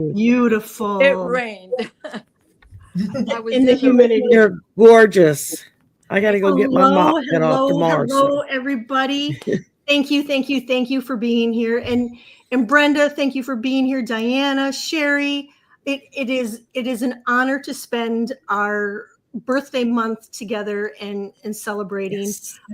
Beautiful. It rained. I was in the humidity. They're gorgeous. I got to go get my mop set off tomorrow. Hello, everybody. Thank you for being here. And Brenda, thank you for being here. Diana, Sherry, it is an honor to spend our birthday month together and celebrating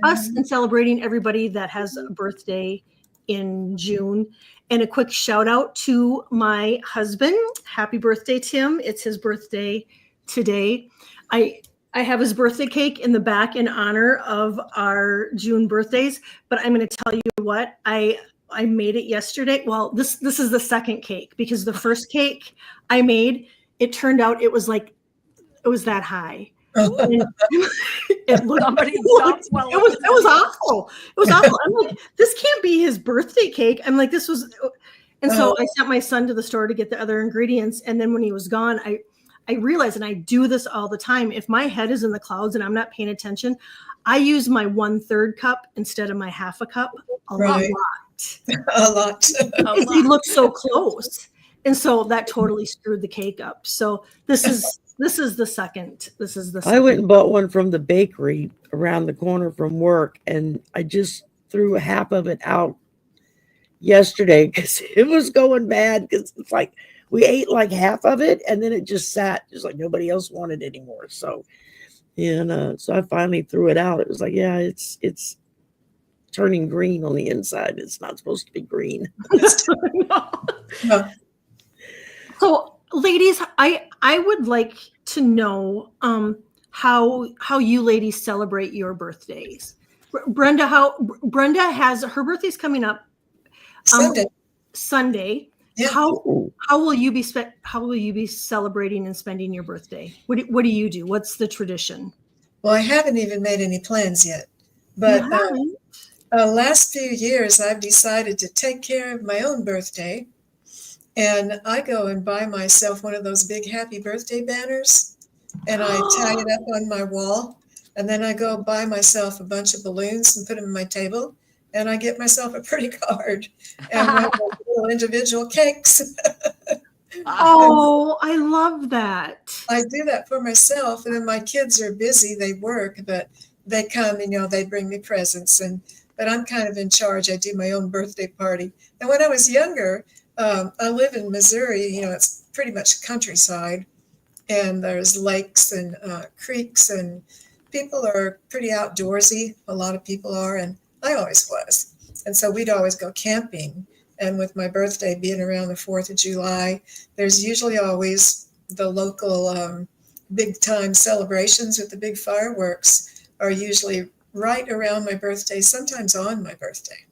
us and celebrating everybody that has a birthday in June. And a quick shout out to my husband. Happy birthday, Tim. It's his birthday today. I have his birthday cake in the back in honor of our June birthdays, but I'm going to tell you what, I made it yesterday. Well, this is the second cake, because the first cake I made, it turned out it was that high. It was awful. It was awful. I'm like, this can't be his birthday cake. I'm like, this was, and so I sent my son to the store to get the other ingredients. And then when he was gone, I realized, and I do this all the time, if my head is in the clouds and I'm not paying attention, I use my 1/3 cup instead of my half a cup a lot. Because he looks so close. And so that totally screwed the cake up. So this is the second. I went and bought one from the bakery around the corner from work, and I just threw half of it out yesterday because it was going bad, because it's like, we ate like half of it, and then it just sat, just like nobody else wanted it anymore. So, so I finally threw it out. It was like, yeah, it's turning green on the inside. It's not supposed to be green. No. So, ladies, I would like to know how you ladies celebrate your birthdays. Brenda has her birthday's coming up Sunday. Yeah. How will you be celebrating and spending your birthday? What do you do? What's the tradition? Well, I haven't even made any plans yet, but last few years I've decided to take care of my own birthday, and I go and buy myself one of those big happy birthday banners, and I tie it up on my wall, and then I go buy myself a bunch of balloons and put them on my table. And I get myself a pretty card and little individual cakes. Oh, I love that. I do that for myself. And then my kids are busy. They work, but they come, they bring me presents. But I'm kind of in charge. I do my own birthday party. And when I was younger, I live in Missouri. It's pretty much countryside. And there's lakes and creeks, and people are pretty outdoorsy. A lot of people are. And I always was. And so we'd always go camping. And with my birthday being around the 4th of July, there's usually always the local big time celebrations with the big fireworks are usually right around my birthday, sometimes on my birthday.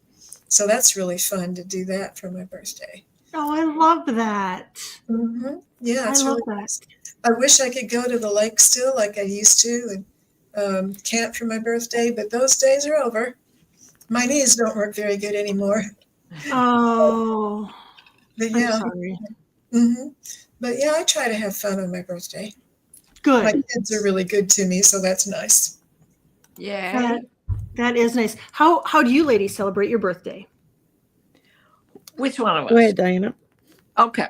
So that's really fun to do that for my birthday. Oh, I love that. Mm-hmm. Yeah, I love that. Nice. I wish I could go to the lake still like I used to and camp for my birthday, but those days are over. My knees don't work very good anymore. Oh, but yeah. I'm sorry. Mm-hmm. But yeah, I try to have fun on my birthday. Good. My kids are really good to me, so that's nice. Yeah, that is nice. How do you ladies celebrate your birthday? Which one of us? Go ahead, Diana. Okay.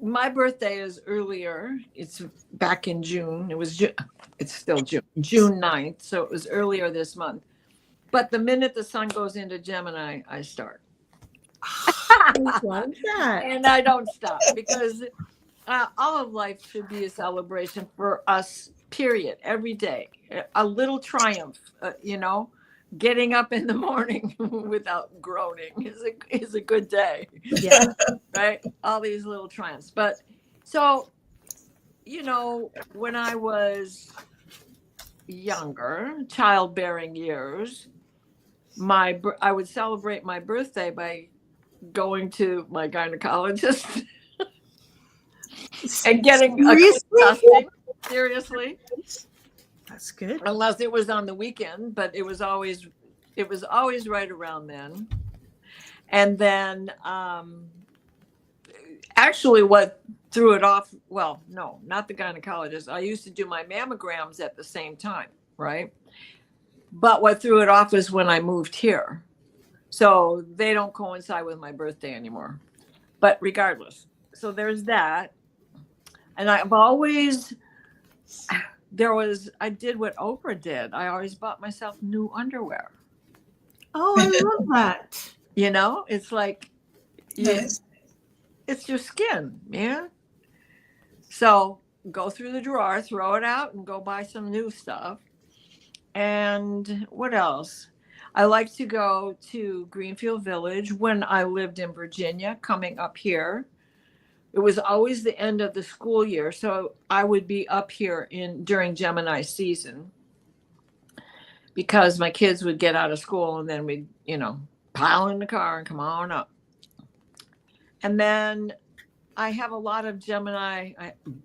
My birthday is earlier. It's back in June. It's still June 9th. So it was earlier this month. But the minute the sun goes into Gemini, I start. I love that. And I don't stop, because all of life should be a celebration for us, period, every day. A little triumph, getting up in the morning without groaning is a good day. Yeah. Right? All these little triumphs. But so, when I was younger, childbearing years, I would celebrate my birthday by going to my gynecologist and getting a testing. Seriously. That's good. Unless it was on the weekend, but it was always right around then. And then actually what threw it off, well, no, not the gynecologist. I used to do my mammograms at the same time, right? But what threw it off was when I moved here. So they don't coincide with my birthday anymore. But regardless, so there's that. And I've always, I did what Oprah did. I always bought myself new underwear. Oh, I love that. You know, it's like, Nice. it's your skin, man. So go through the drawer, throw it out, and go buy some new stuff. And what else? I like to go to Greenfield Village when I lived in Virginia, coming up here. It was always the end of the school year, so I would be up here during Gemini season because my kids would get out of school and then we'd, pile in the car and come on up. And then I have a lot of Gemini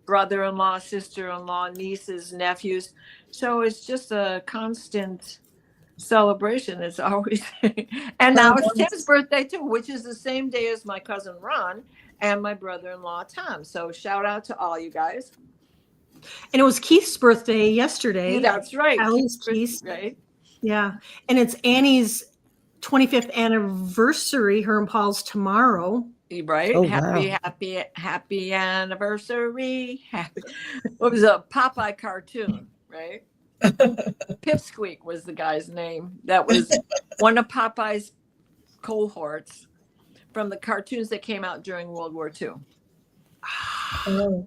brother-in-law, sister-in-law, nieces, nephews. So it's just a constant celebration. It's always, and now it's Tim's birthday too, which is the same day as my cousin Ron and my brother-in-law Tom. So shout out to all you guys. And it was Keith's birthday yesterday. That's right. Keith's. Right. Yeah. And it's Annie's 25th anniversary, her and Paul's tomorrow. Right. Oh, Happy anniversary. What was a Popeye cartoon, right? Pipsqueak was the guy's name. That was one of Popeye's cohorts from the cartoons that came out during World War II. Oh.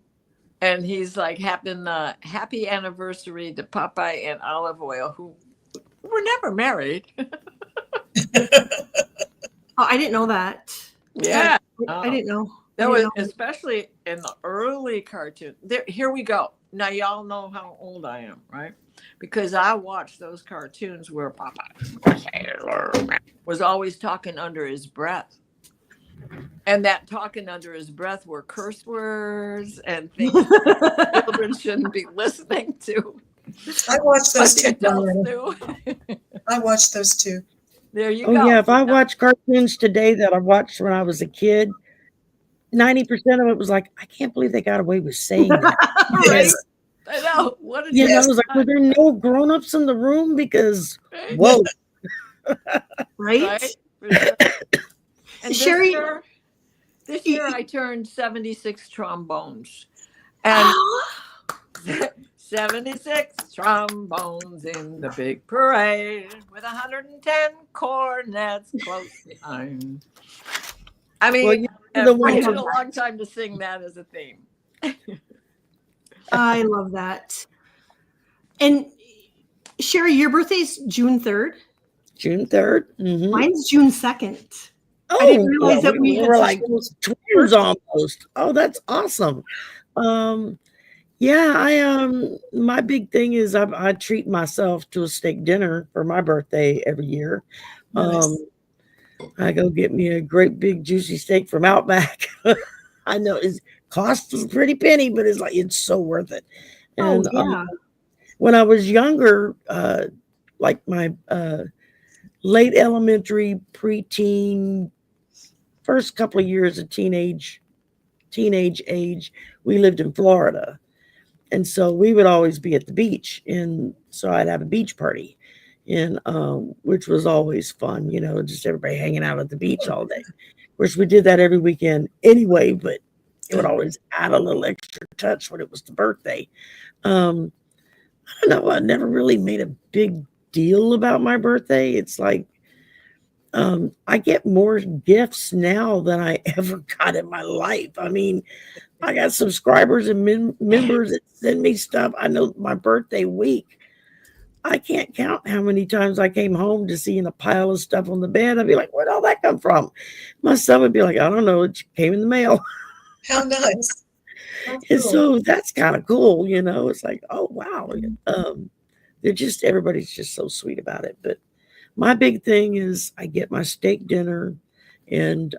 And he's like, happy anniversary to Popeye and Olive Oil, who were never married. Oh, I didn't know that. Yeah. I didn't know. That was especially in the early cartoon. Here we go. Now y'all know how old I am, right? Because I watched those cartoons where Popeye was always talking under his breath. And that talking under his breath were curse words and things that children shouldn't be listening to. I watched those But the adults too. do. I watched those too. There you Oh go. yeah, if I watch cartoons today that I watched when I was a kid, 90% of it was like, I can't believe they got away with saying that. Right? I know. What a You know, Yes. it was like, were there no grown-ups in the room? Because right? whoa. Right? Right? And Sherry- this year I turned 76 trombones. And 76 trombones in the big parade with 110 cornets close behind. I mean, Well, you it the one took who- a long time to sing that as a theme. I love that. And Sherry, your birthday's June 3rd. June 3rd. Mm-hmm. Mine's June 2nd. Oh, didn't realize that we had were such like close twins almost. Oh, that's awesome. Yeah, my big thing is I treat myself to a steak dinner for my birthday every year. Nice. I go get me a great big juicy steak from Outback. I know it costs a pretty penny, but it's so worth it. And yeah. when I was younger, like my late elementary, preteen, first couple of years of teenage age, we lived in Florida. And so we would always be at the beach. And so I'd have a beach party, and which was always fun, just everybody hanging out at the beach all day. Of course, we did that every weekend anyway, but it would always add a little extra touch when it was the birthday. I don't know. I never really made a big deal about my birthday. It's like, I get more gifts now than I ever got in my life. I mean, I got subscribers and members that send me stuff. I know my birthday week, I can't count how many times I came home to seeing a pile of stuff on the bed. I'd be like, where'd all that come from? My son would be like, I don't know. It came in the mail. How nice. How And cool. so that's kind of cool. It's like, oh, wow. Everybody's just so sweet about it. But my big thing is I get my steak dinner, and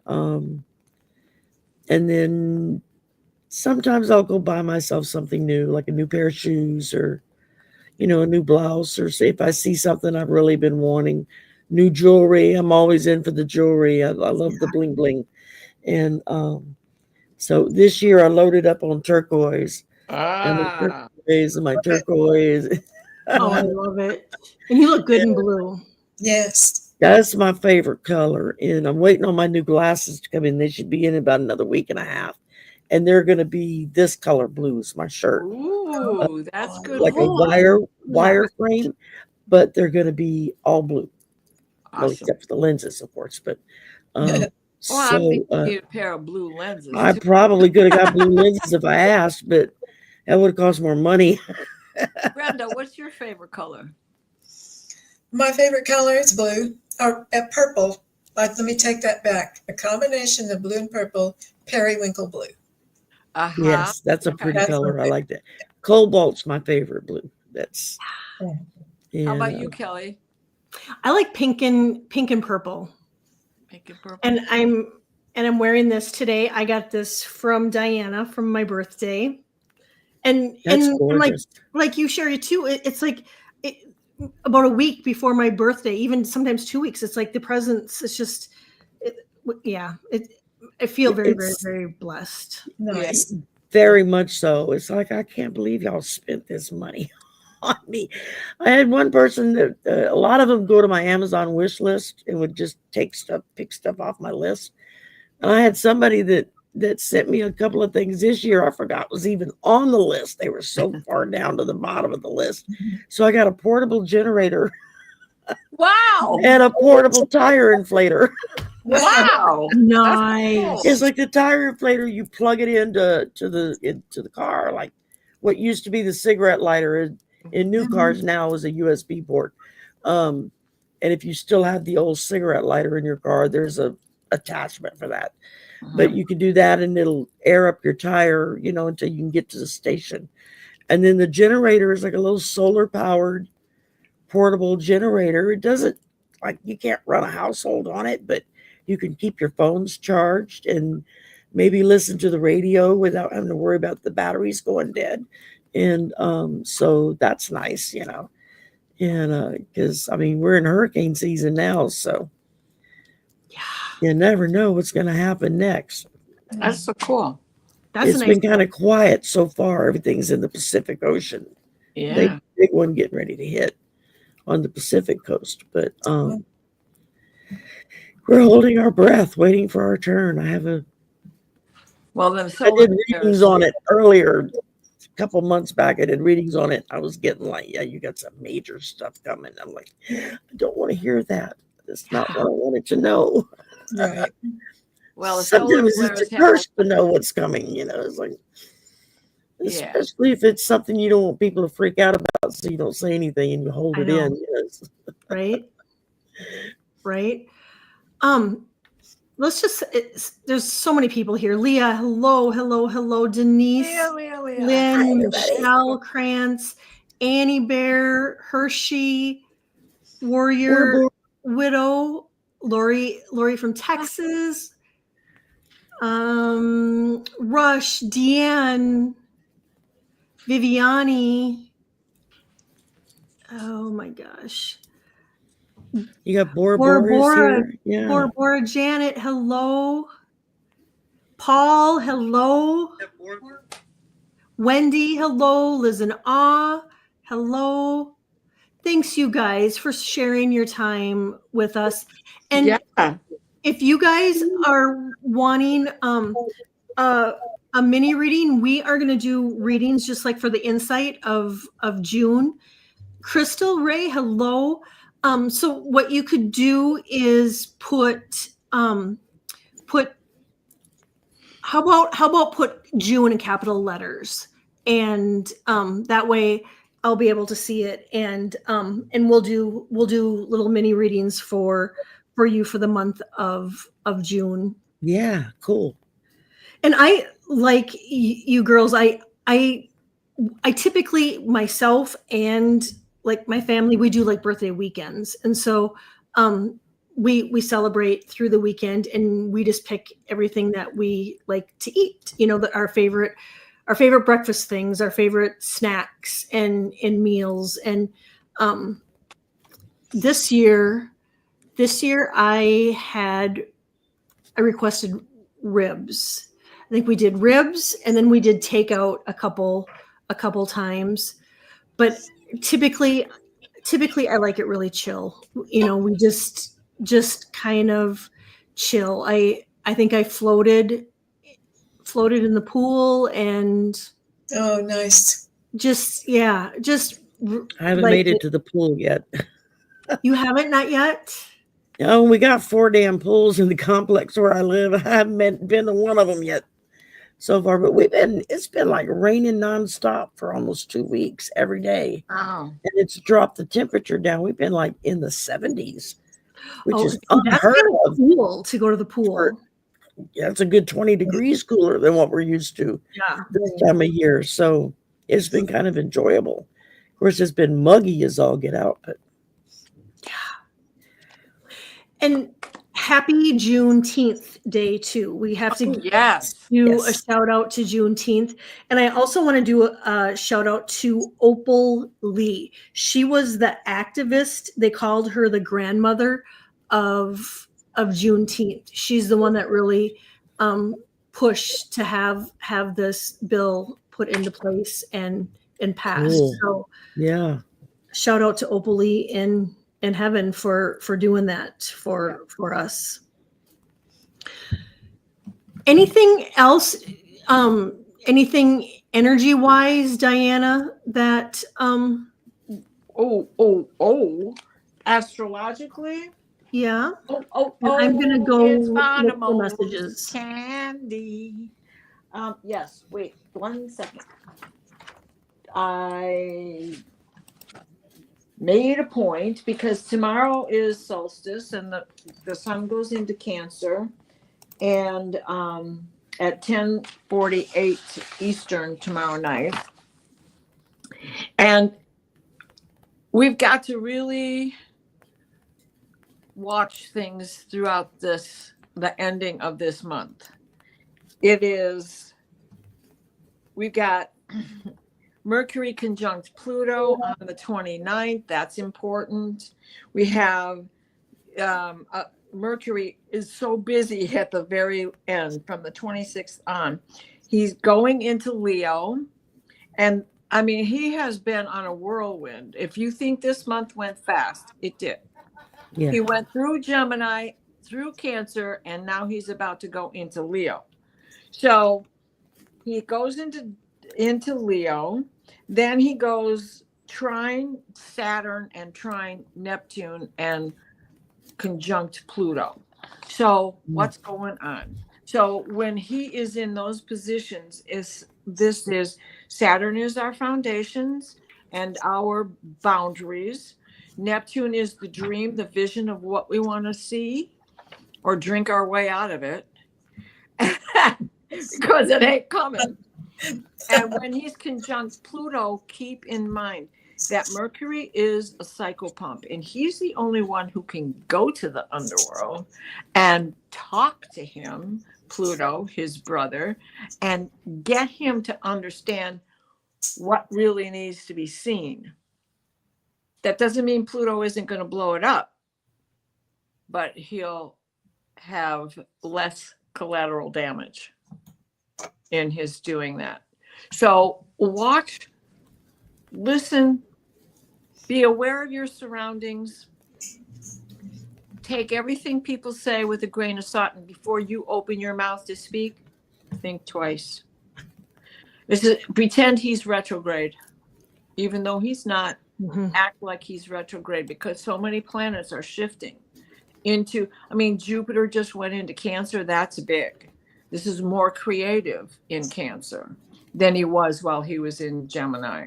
then sometimes I'll go buy myself something new, like a new pair of shoes, or, a new blouse, or say if I see something I've really been wanting, new jewelry. I'm always in for the jewelry. I love the bling bling. And so this year I loaded up on turquoise. And my turquoise. Oh, I love it. And you look good in blue. Yes. That's my favorite color. And I'm waiting on my new glasses to come in. They should be in about another week and a half. and they're going to be this color blue is my shirt, Ooh, that's good. like a Oh, wire frame, but they're going to be all blue. Well, Awesome. except for the lenses, of course. But Well, I think so you need a pair of blue lenses I too. probably could have got blue lenses if I asked, but that would have cost more money. Brenda, what's your favorite color? My favorite color is blue or purple. Let me take that back. A combination of blue and purple, periwinkle blue. Uh-huh. Yes, that's a Okay. pretty That's my color. I favorite. like that. Cobalt's my favorite blue. That's. Yeah. And, How about you, Kelly? I like pink and purple. Pink and purple. And I'm wearing this today. I got this from Diana from my birthday. And That's and gorgeous. like you, Sherry, too. It's like about a week before my birthday, even sometimes 2 weeks. It's like the presents. It's just, yeah. I feel very, very, It's very blessed. Nice. very much so. It's like, I can't believe y'all spent this money on me. I had one person that a lot of them go to my Amazon wish list and would just pick stuff off my list. And I had somebody that sent me a couple of things this year I forgot was even on the list. They were so far down to the bottom of the list. So I got a portable generator Wow. and a portable tire inflator. Wow. Nice. It's like the tire inflator, you plug it into the car, like what used to be the cigarette lighter in new cars now is a USB port. And if you still have the old cigarette lighter in your car, there's a attachment for that. But you can do that and it'll air up your tire, until you can get to the station. And then the generator is like a little solar powered portable generator. It doesn't, like, you can't run a household on it, but you can keep your phones charged and maybe listen to the radio without having to worry about the batteries going dead. And so that's nice, and because we're in hurricane season now, so Yeah. you never know what's going to happen next. That's so cool. That's It's a nice. been kind of quiet so far. Everything's in the Pacific Ocean. Yeah. Big one getting ready to hit on the Pacific coast, but we're holding our breath, waiting for our turn. Well, then I did readings on it earlier, a couple months back. I did readings on it. I was getting like, yeah, you got some major stuff coming. I'm like, I don't want to hear that. That's not what I wanted to know. Right. Well, Sometimes it's a curse to know what's coming. It's like, especially if it's something you don't want people to freak out about, so you don't say anything and you hold it in. Right. Right. Let's just, there's so many people here. Leah, hello. Denise, Lynn, Michelle Krantz, Annie Bear, Hershey, Warrior, Widow, Lori from Texas, Rush, Deanne, Viviani. Oh my gosh. You got Bora here. Yeah. Bora Janet, hello. Paul, hello. Wendy, hello. Liz and Ah, hello. Thanks, you guys, for sharing your time with us. And if you guys are wanting a mini reading, we are going to do readings just like for the insight of June. Crystal Ray, hello. So what you could do is put how about put June in capital letters, and that way I'll be able to see it, and we'll do little mini readings for you for the month of June. Yeah, cool. And I like you girls. I typically, myself and like my family, we do like birthday weekends, and so we celebrate through the weekend, and we just pick everything that we like to eat. That our favorite breakfast things, our favorite snacks and meals. And this year I requested ribs. I think we did ribs, and then we did takeout a couple times. But typically I like it really chill. We just kind of chill. I think I floated floated in the pool and Oh, nice. just I haven't like made it to the pool yet. You haven't, not yet? Oh, we got 4 damn pools in the complex where I live. I haven't been to one of them yet so far, but it's been like raining nonstop for almost 2 weeks every day. Wow. And it's dropped the temperature down. We've been like in the 70s, which is that's unheard kind of. of cool to go to the pool. Yeah, it's a good 20 degrees cooler than what we're used to Yeah. this time of year. So it's been kind of enjoyable. Of course, it's been muggy as all get out, but And happy Juneteenth day too. We have to Yes. do a Yes. shout out to Juneteenth. And I also want to do a shout out to Opal Lee. She was the activist. They called her the grandmother of Juneteenth. She's the one that really pushed to have this bill put into place and passed. Cool. So Yeah. shout out to Opal Lee in heaven for doing that for us. Anything else? Anything energy wise, Diana? That Astrologically. yeah. Oh, I'm gonna go it's look for Bonimo's messages. candy. Yes. Wait 1 second. I made a point because tomorrow is solstice and the sun goes into Cancer, and at 10:48 Eastern tomorrow night, and we've got to really watch things throughout the ending of this month. We've got Mercury conjunct Pluto on the 29th. That's important. We have Mercury is so busy at the very end from the 26th on. He's going into Leo. And I mean, he has been on a whirlwind. If you think this month went fast, it did. Yeah. He went through Gemini, through Cancer, and now he's about to go into Leo. So he goes into Leo. Then he goes trine Saturn and trine Neptune and conjunct Pluto. So what's going on? So when he is in those positions, Saturn is our foundations and our boundaries. Neptune is the dream, the vision of what we want to see or drink our way out of it because it ain't coming. And when he's conjunct Pluto, keep in mind that Mercury is a psychopomp, and he's the only one who can go to the underworld and talk to him, Pluto, his brother, and get him to understand what really needs to be seen. That doesn't mean Pluto isn't going to blow it up, but he'll have less collateral damage in his doing that. So watch, listen, be aware of your surroundings. Take everything people say with a grain of salt, and before you open your mouth to speak, think twice. Pretend he's retrograde, even though he's not. Act like he's retrograde, because so many planets are shifting into, Jupiter just went into Cancer. That's big. This is more creative in Cancer than he was while he was in Gemini.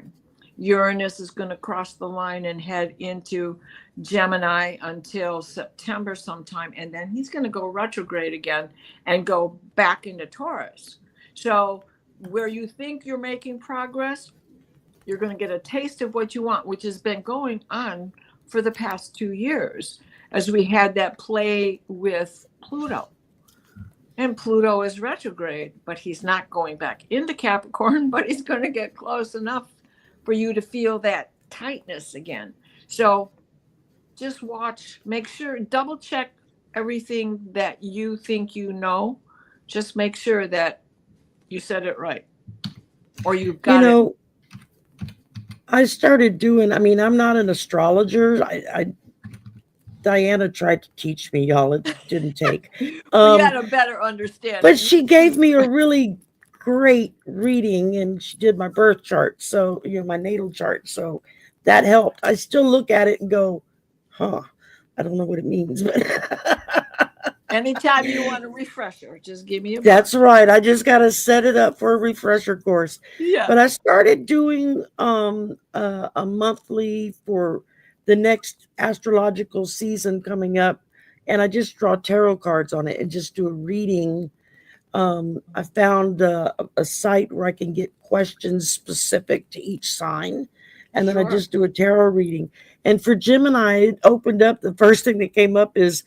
Uranus is going to cross the line and head into Gemini until September sometime, and then he's going to go retrograde again and go back into Taurus. So where you think you're making progress, you're going to get a taste of what you want, which has been going on for the past 2 years as we had that play with Pluto. And Pluto is retrograde, but he's not going back into Capricorn, but he's going to get close enough for you to feel that tightness again. So just watch, make sure, double check everything that you think you know. Just make sure that you said it right, or you've got it. I started doing, I'm not an astrologer. Diana tried to teach me, y'all. It didn't take. You had a better understanding. But she gave me a really great reading, and she did my birth chart, so my natal chart, so that helped. I still look at it and go, huh, I don't know what it means, but Anytime you want a refresher, just give me a that's buzz. right. I just got to set it up for a refresher course. Yeah. But I started doing a monthly for the next astrological season coming up, and I just draw tarot cards on it and just do a reading. I found a site where I can get questions specific to each sign, and then I Sure. just do a tarot reading. And for Gemini, it opened up. The first thing that came up is,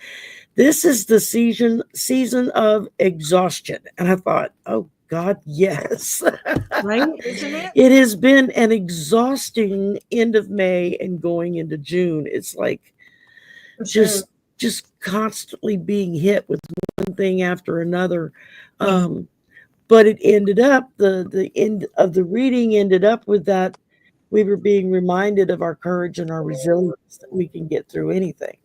this is the season of exhaustion. And I thought, oh God, yes. Right? Isn't it? It has been an exhausting end of May and going into June. It's like For sure. just constantly being hit with one thing after another. But it ended up, the end of the reading ended up with that we were being reminded of our courage and our resilience, that we can get through anything.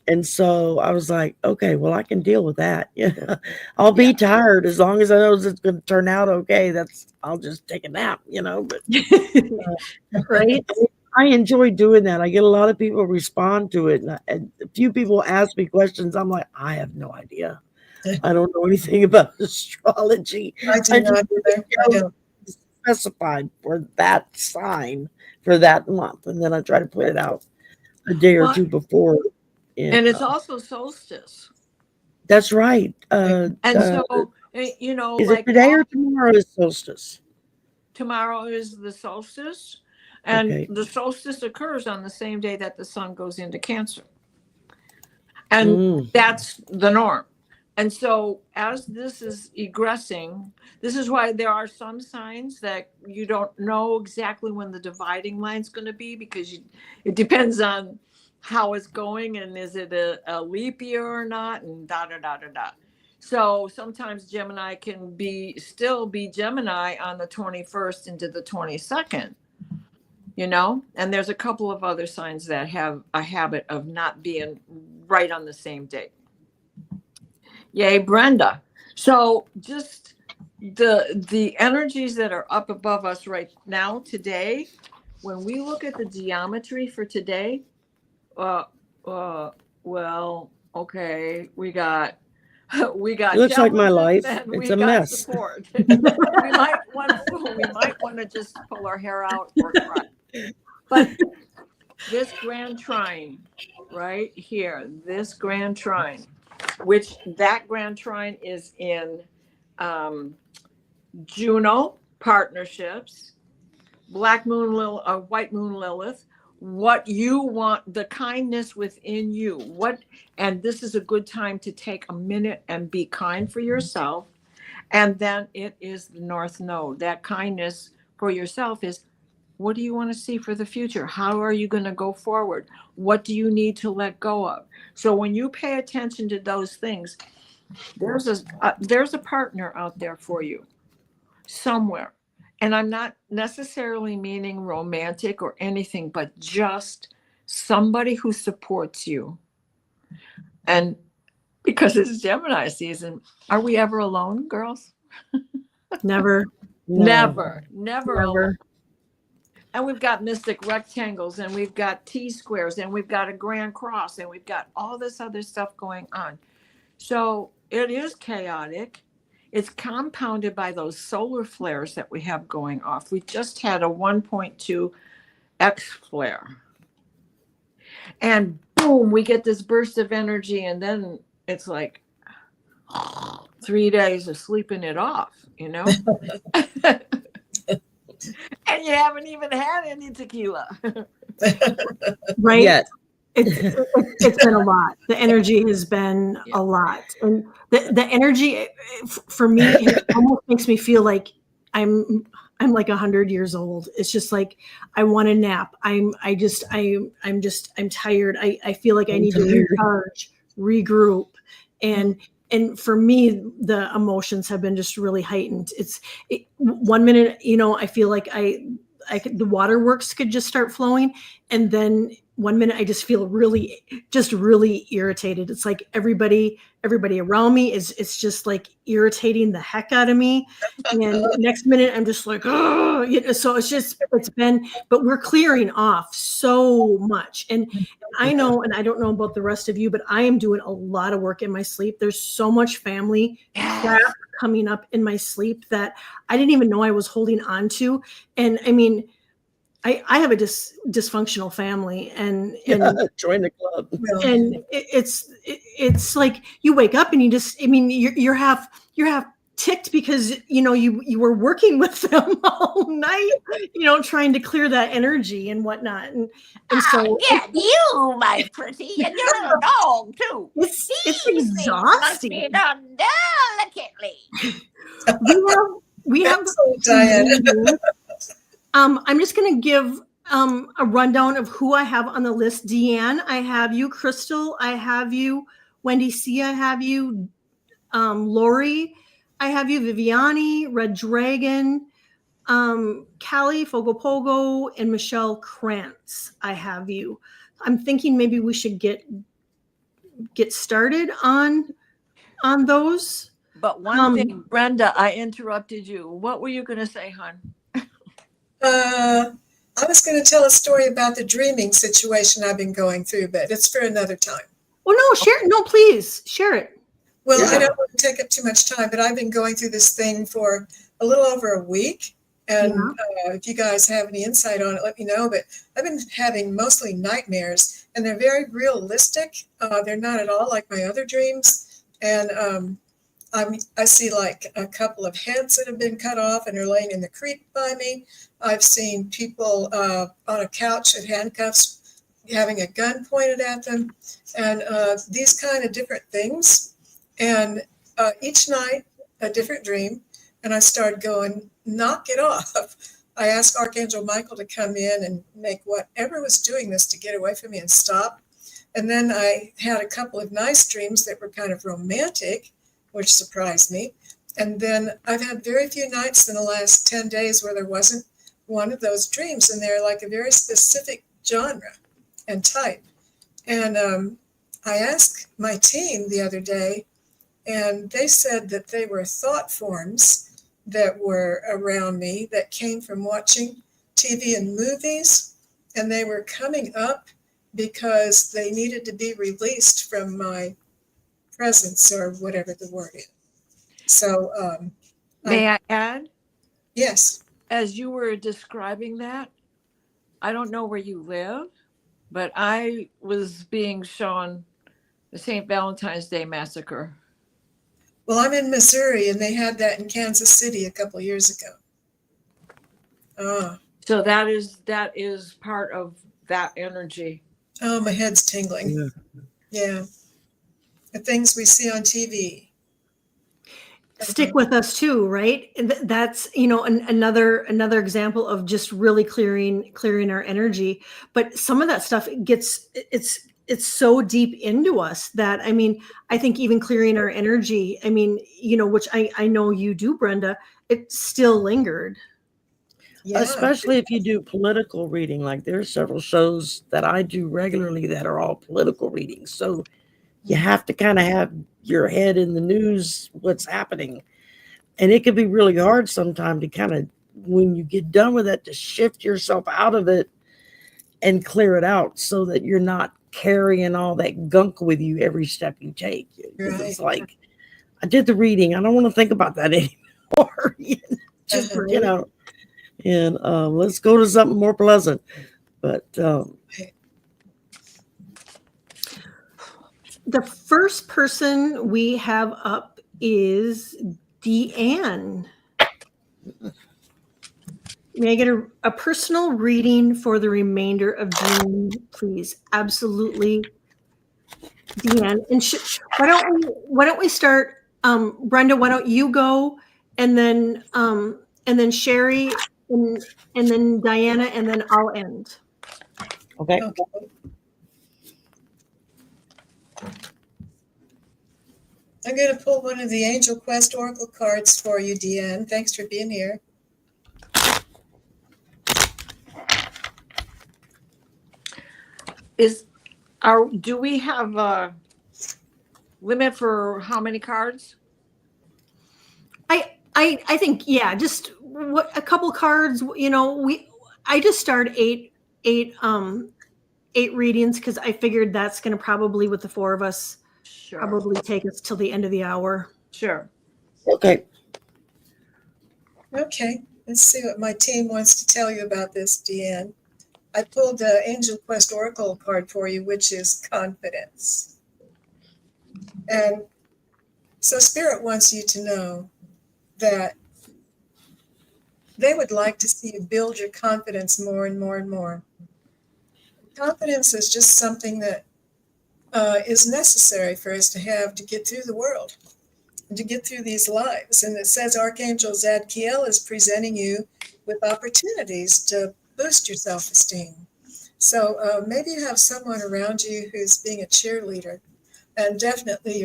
And so I was like, okay, well, I can deal with that. Yeah, I'll be tired as long as I know it's going to turn out okay. I'll just take a nap, But Right? I enjoy doing that. I get a lot of people respond to it, and a few people ask me questions. I'm like, I have no idea. I don't know anything about astrology. I do not either. I don't. Specified for that sign for that month, and then I try to put it out a day or two before. And it's also solstice. That's right. And so, is like it today or tomorrow is solstice? tomorrow is the solstice, and Okay. the solstice occurs on the same day that the sun goes into Cancer. And that's the norm. And so as this is egressing, this is why there are some signs that you don't know exactly when the dividing line is going to be, because it depends on how it's going, and is it a leap year or not, and da da da da da. So sometimes Gemini can still be Gemini on the 21st into the 22nd, and there's a couple of other signs that have a habit of not being right on the same date. Yay, Brenda. So just the energies that are up above us right now today, when we look at the geometry for today, well, okay, we got It looks like my life. It's a mess. Support. we might want to just pull our hair out or cry. But this grand trine right here, this grand trine, which that grand trine is in Juno, partnerships, black moon, white moon Lilith, what you want, the kindness within you, and this is a good time to take a minute and be kind for yourself. And then it is the North Node. That kindness for yourself is, what do you want to see for the future? How are you going to go forward? What do you need to let go of? So when you pay attention to those things, there's a partner out there for you somewhere. And I'm not necessarily meaning romantic or anything, but just somebody who supports you. And because it's Gemini season, are we ever alone, girls? Never. Never alone. And we've got mystic rectangles, and we've got T-squares, and we've got a grand cross, and we've got all this other stuff going on. So it is chaotic. It's compounded by those solar flares that we have going off. We just had a 1.2 X flare. And boom, we get this burst of energy, and then it's like 3 days of sleeping it off, And you haven't even had any tequila. Right? Yes. It's been a lot. The energy has been a lot. And the energy for me, it almost makes me feel like I'm like 100 years old. It's just like, I want a nap. I'm tired. I feel like I need to recharge, regroup. And for me, the emotions have been just really heightened. 1 minute, I feel like the waterworks could just start flowing. And then one minute I just feel really irritated. It's like everybody around me it's just like irritating the heck out of me. And next minute I'm just like, oh, so but we're clearing off so much. And I know, and I don't know about the rest of you, but I am doing a lot of work in my sleep. There's so much family crap coming up in my sleep that I didn't even know I was holding on to. And I mean, I have a dysfunctional family, and join the club. and it's like you wake up and you just, I mean, you're half ticked because you were working with them all night, trying to clear that energy and whatnot, and so you, my pretty, and your little dog too. It's exhausting. Must be done delicately. We have Diana. I'm just going to give a rundown of who I have on the list. Deanne, I have you. Crystal, I have you. Wendy C, I have you. Lori, I have you. Viviani, Red Dragon, Callie, Fogopogo, and Michelle Krantz, I have you. I'm thinking maybe we should get started on those. But one thing, Brenda, I interrupted you. What were you going to say, hon? I was going to tell a story about the dreaming situation I've been going through, but it's for another time. Well, no, share. No, please share it. Well, Yeah. I don't want to take up too much time, but I've been going through this thing for a little over a week. And if you guys have any insight on it, let me know. But I've been having mostly nightmares, and they're very realistic. They're not at all like my other dreams. And I see like a couple of heads that have been cut off and are laying in the creek by me. I've seen people on a couch with handcuffs having a gun pointed at them, and these kind of different things. And each night, a different dream. And I started going, knock it off. I asked Archangel Michael to come in and make whatever was doing this to get away from me and stop. And then I had a couple of nice dreams that were kind of romantic, which surprised me. And then I've had very few nights in the last 10 days where there wasn't one of those dreams. And they're like a very specific genre and type. And I asked my team the other day, and they said that they were thought forms that were around me that came from watching TV and movies. And they were coming up because they needed to be released from my presence, or whatever the word is. So May I add? Yes. As you were describing that, I don't know where you live, but I was being shown the St. Valentine's Day Massacre. Well, I'm in Missouri, and they had that in Kansas City a couple of years ago. So that is part of that energy. Oh, my head's tingling. Yeah. The things we see on TV. Stick with us too, right? That's another example of just really clearing our energy. But some of that stuff it's so deep into us that, I mean, I think even clearing our energy, I mean, which I know you do, Brenda, it still lingered. Yeah. Especially if you do political reading. Like there are several shows that I do regularly that are all political readings. So you have to kind of have your head in the news, what's happening. And it can be really hard sometimes to kind of, when you get done with it, to shift yourself out of it and clear it out so that you're not carrying all that gunk with you every step you take. Right. It's like, I did the reading. I don't want to think about that anymore. Just, and let's go to something more pleasant. But the first person we have up is Deanne. May I get a personal reading for the remainder of June, please? Absolutely, Deanne. And why don't we start, Brenda? Why don't you go, and then Sherry, and then Diana, and then I'll end. okay. I'm going to pull one of the Angel Quest Oracle cards for you, Deanne. Thanks for being here. do we have a limit for how many cards? I think, yeah, just a couple cards, I just started eight readings because I figured that's going to probably, with the four of us, Sure. probably take us till the end of the hour. Sure. Okay. Okay, let's see what my team wants to tell you about this, Deanne. I pulled the Angel Quest Oracle card for you, which is confidence. And so Spirit wants you to know that they would like to see you build your confidence more and more and more. Confidence is just something that is necessary for us to have to get through the world, to get through these lives. And it says Archangel Zadkiel is presenting you with opportunities to boost your self-esteem. So maybe you have someone around you who's being a cheerleader, and definitely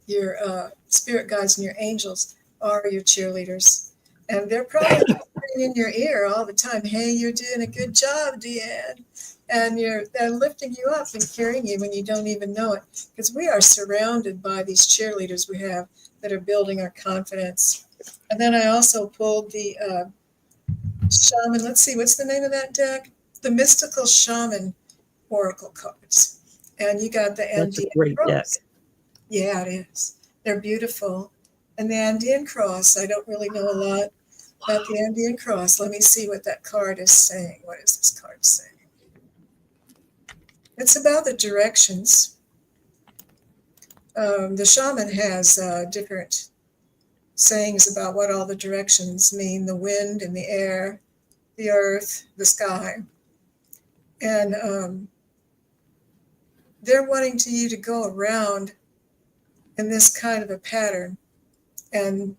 your spirit guides and your angels are your cheerleaders. And they're probably in your ear all the time. Hey, you're doing a good job, Deanne. And they're lifting you up and carrying you when you don't even know it. Because we are surrounded by these cheerleaders we have that are building our confidence. And then I also pulled the shaman. Let's see, what's the name of that deck? The Mystical Shaman Oracle cards. And you got the That's a Andean great Cross. deck. Yeah, it is. They're beautiful. And the Andean Cross, I don't really know a lot about the Andean Cross. Let me see what that card is saying. What is this card saying? It's about the directions. The shaman has different sayings about what all the directions mean: the wind and the air, the earth, the sky. And they're wanting you to go around in this kind of a pattern and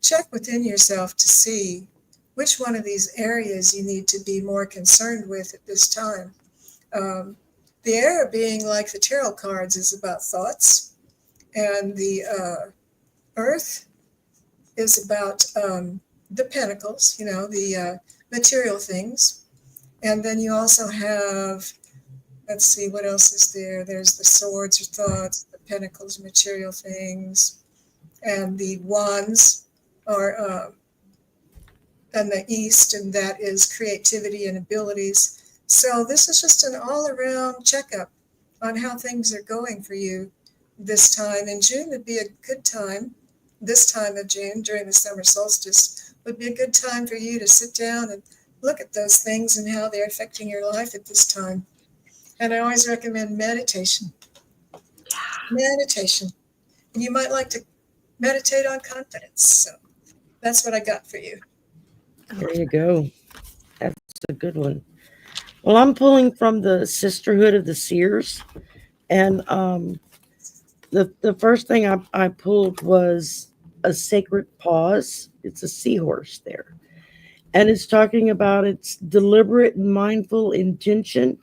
check within yourself to see which one of these areas you need to be more concerned with at this time. The air, being like the tarot cards, is about thoughts, and the earth is about the pentacles, the material things. And then you also have, let's see, what else is there? There's the swords or thoughts, the pentacles, material things, and the wands are in the east, and that is creativity and abilities. So this is just an all-around checkup on how things are going for you this time. And June would be a good time. This time of June, during the summer solstice, would be a good time for you to sit down and look at those things and how they're affecting your life at this time. And I always recommend meditation. Meditation. And you might like to meditate on confidence. So that's what I got for you. There you go. That's a good one. Well, I'm pulling from the Sisterhood of the Seers, and the first thing I pulled was a sacred pause. It's a seahorse there, and it's talking about its deliberate and mindful intention.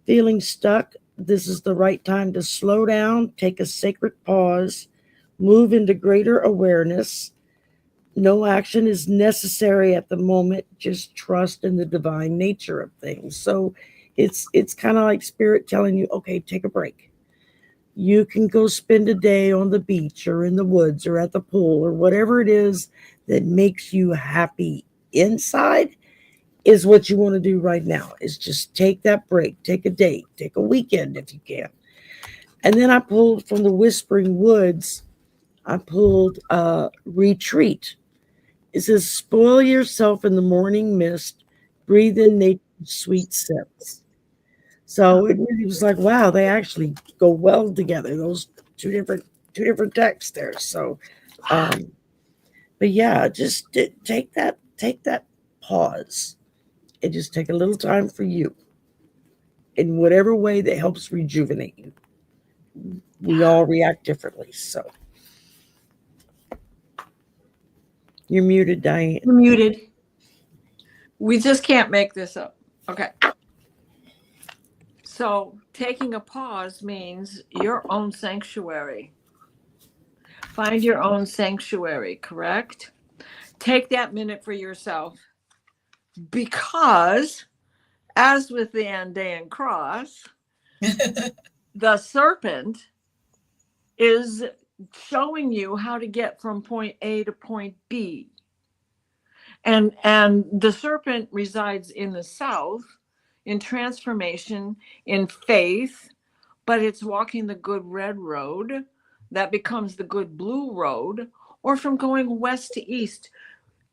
Feeling stuck, this is the right time to slow down, take a sacred pause, move into greater awareness. No action is necessary at the moment. Just trust in the divine nature of things. So it's kind of like Spirit telling you, okay, take a break. You can go spend a day on the beach or in the woods or at the pool or whatever it is that makes you happy inside is what you want to do right now, is just take that break, take a day, take a weekend if you can. And then I pulled from the Whispering Woods, I pulled retreat. It says, spoil yourself in the morning mist, breathe in nature's sweet scents. So it really was like, wow, they actually go well together. Those two different texts there. So, but yeah, just take that pause and just take a little time for you in whatever way that helps rejuvenate you. We all react differently. So you're muted, Diane. You're muted. We just can't make this up. Okay. So taking a pause means your own sanctuary. Find your own sanctuary, correct? Take that minute for yourself, because as with the Andean Cross, The serpent is showing you how to get from point A to point B. And the serpent resides in the south, in transformation, in faith, but it's walking the good red road that becomes the good blue road, or from going west to east.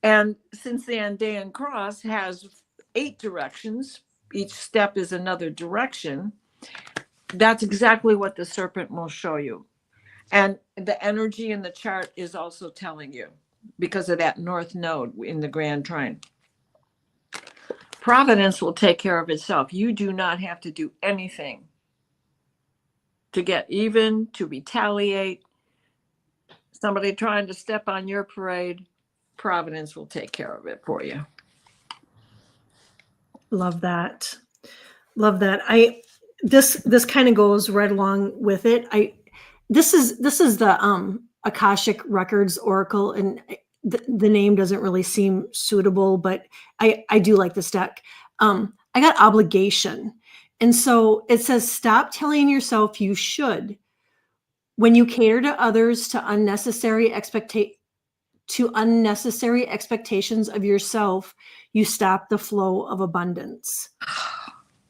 And since the Andean cross has 8 directions, each step is another direction, that's exactly what the serpent will show you. And the energy in the chart is also telling you, because of that north node in the grand trine. Providence will take care of itself. You do not have to do anything to get even, to retaliate. Somebody trying to step on your parade, Providence will take care of it for you. Love that. Love that. This kind of goes right along with it. This is the Akashic Records Oracle, and the name doesn't really seem suitable, but I do like this deck. I got obligation. And so it says, stop telling yourself you should. When you cater to others to unnecessary expectations of yourself, you stop the flow of abundance.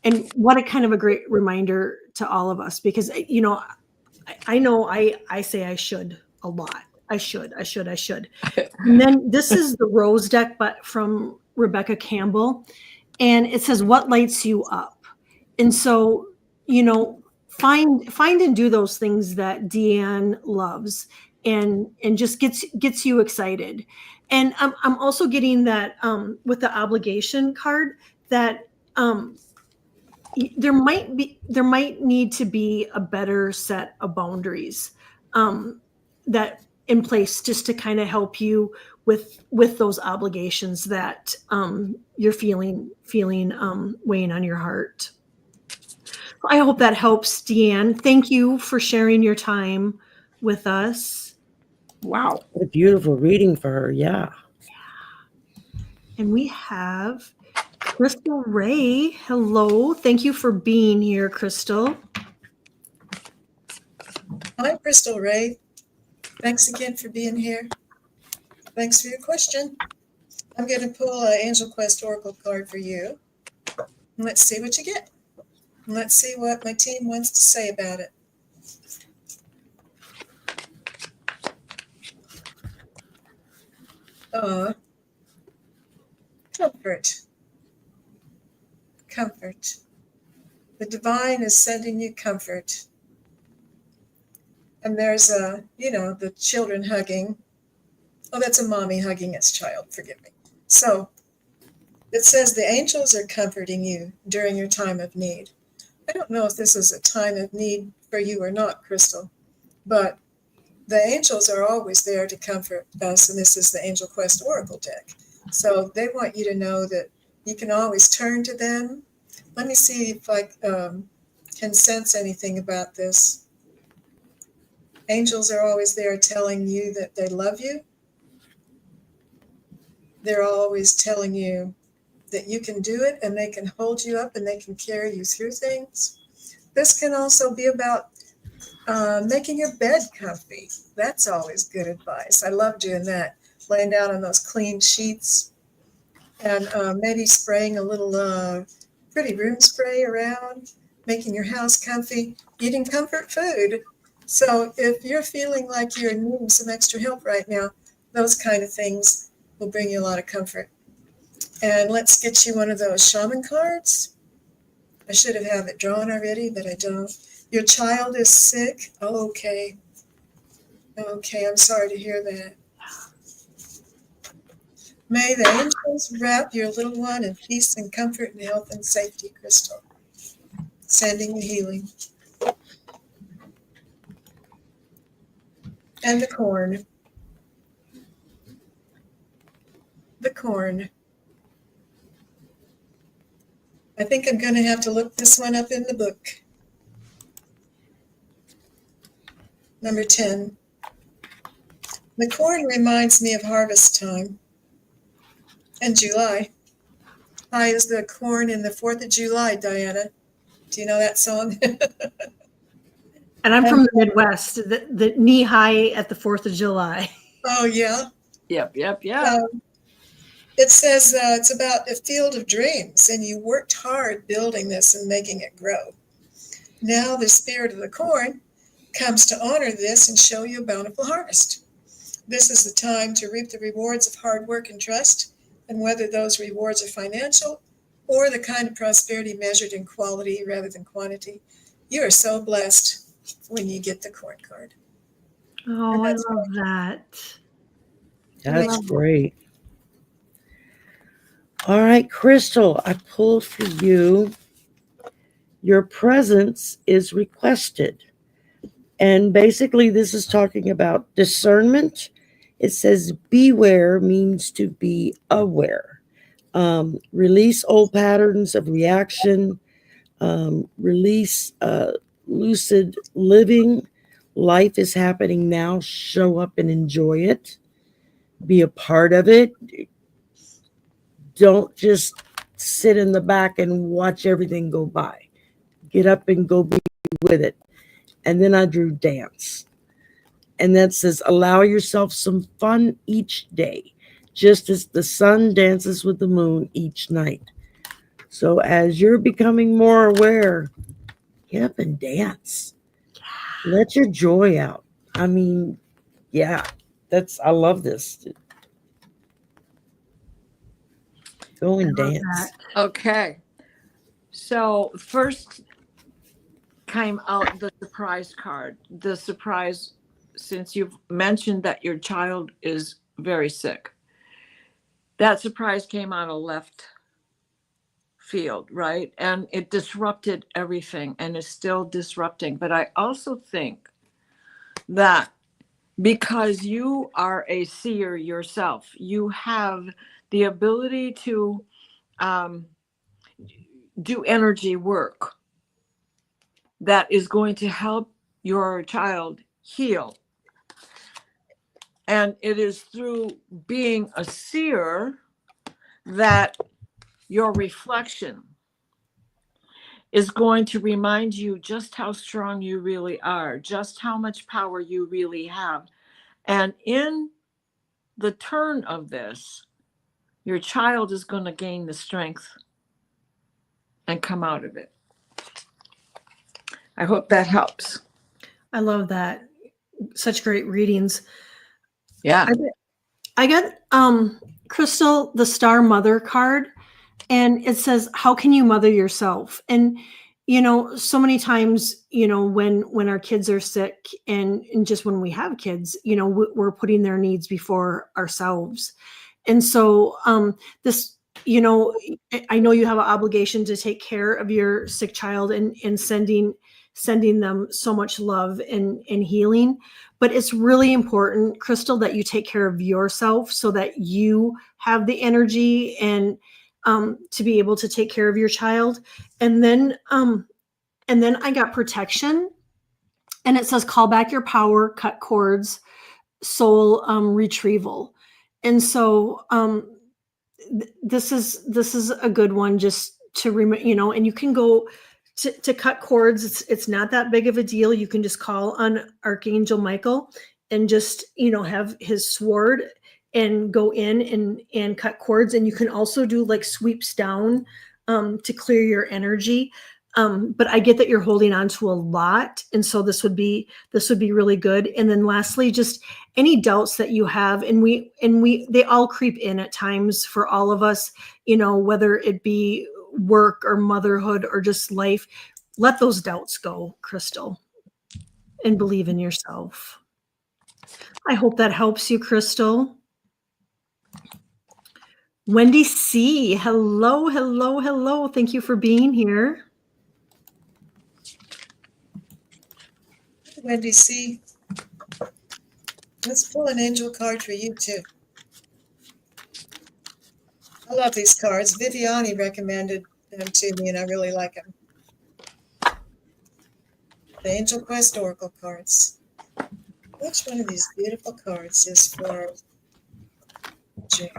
And what a kind of a great reminder to all of us, because, you know I say I should a lot. I should. And then this is the Rose deck, but from Rebecca Campbell. And it says, what lights you up? And so, find and do those things that Deanne loves and just gets you excited. And I'm also getting that with the obligation card that there might need to be a better set of boundaries that in place, just to kind of help you with those obligations that you're feeling weighing on your heart. I hope that helps, Deanne. Thank you for sharing your time with us. Wow. What a beautiful reading for her. Yeah. And we have Crystal Ray. Hello. Thank you for being here, Crystal. Hi, Crystal Ray. Thanks again for being here. Thanks for your question. I'm going to pull an Angel Quest Oracle card for you. Let's see what you get. Let's see what my team wants to say about it. Comfort. Comfort. The divine is sending you comfort. And there's the children hugging. Oh, that's a mommy hugging its child. Forgive me. So it says the angels are comforting you during your time of need. I don't know if this is a time of need for you or not, Crystal, but the angels are always there to comfort us, and this is the Angel Quest Oracle deck. So they want you to know that you can always turn to them. Let me see if I can sense anything about this. Angels are always there telling you that they love you. They're always telling you that you can do it, and they can hold you up, and they can carry you through things. This can also be about making your bed comfy. That's always good advice. I love doing that. Laying down on those clean sheets and maybe spraying a little pretty room spray around, making your house comfy, eating comfort food. So if you're feeling like you're needing some extra help right now, those kind of things will bring you a lot of comfort. And let's get you one of those shaman cards. I should have it drawn already, but I don't. Your child is sick. Oh, okay. Okay, I'm sorry to hear that. May the angels wrap your little one in peace and comfort and health and safety, Crystal. Sending you healing. And the corn. The corn. I think I'm going to have to look this one up in the book. Number 10. The corn reminds me of harvest time and July. High is the corn in the 4th of July, Diana. Do you know that song? And I'm from the Midwest, the knee high at the 4th of July. Oh, yeah. Yep. It says it's about a field of dreams, and you worked hard building this and making it grow. Now the spirit of the corn comes to honor this and show you a bountiful harvest. This is the time to reap the rewards of hard work and trust, and whether those rewards are financial or the kind of prosperity measured in quality rather than quantity, you are so blessed when you get the corn card. Oh, I love that. That's great. All right, Crystal, I pulled for you. Your presence is requested. And basically, this is talking about discernment. It says beware means to be aware. Release old patterns of reaction. Release lucid living. Life is happening now. Show up and enjoy it. Be a part of it. Don't just sit in the back and watch everything go by. Get up and go be with it. And then I drew dance. And that says, allow yourself some fun each day, just as the sun dances with the moon each night. So as you're becoming more aware, get up and dance. Let your joy out. I mean, yeah, I love this. Go and dance. Okay. So first came out the surprise card. The surprise, since you've mentioned that your child is very sick. That surprise came out of left field, right? And it disrupted everything and is still disrupting. But I also think that because you are a seer yourself, you have the ability to do energy work that is going to help your child heal. And it is through being a seer that your reflection is going to remind you just how strong you really are, just how much power you really have. And in the turn of this, your child is going to gain the strength and come out of it. I hope that helps. I love that. Such great readings. Yeah. I got Crystal, the Star Mother card, and it says, how can you mother yourself? And so many times, when our kids are sick and just when we have kids, we're putting their needs before ourselves. And so this, I know you have an obligation to take care of your sick child and sending them so much love and healing. But it's really important, Crystal, that you take care of yourself so that you have the energy and to be able to take care of your child. And then I got protection, and it says, call back your power, cut cords, soul retrieval. And so this is a good one just to remember, and you can go to cut cords. It's not that big of a deal. You can just call on Archangel Michael and just, have his sword and go in and cut cords. And you can also do like sweeps down to clear your energy. But I get that you're holding on to a lot. And so this would be really good. And then lastly, just any doubts that you have, and they all creep in at times for all of us, whether it be work or motherhood or just life, let those doubts go, Crystal, and believe in yourself. I hope that helps you, Crystal. Wendy C. Hello, hello, hello. Thank you for being here. Wendy C. Let's pull an angel card for you too. I love these cards. Viviani recommended them to me, and I really like them. The Angel Quest Oracle cards. Which one of these beautiful cards is for June?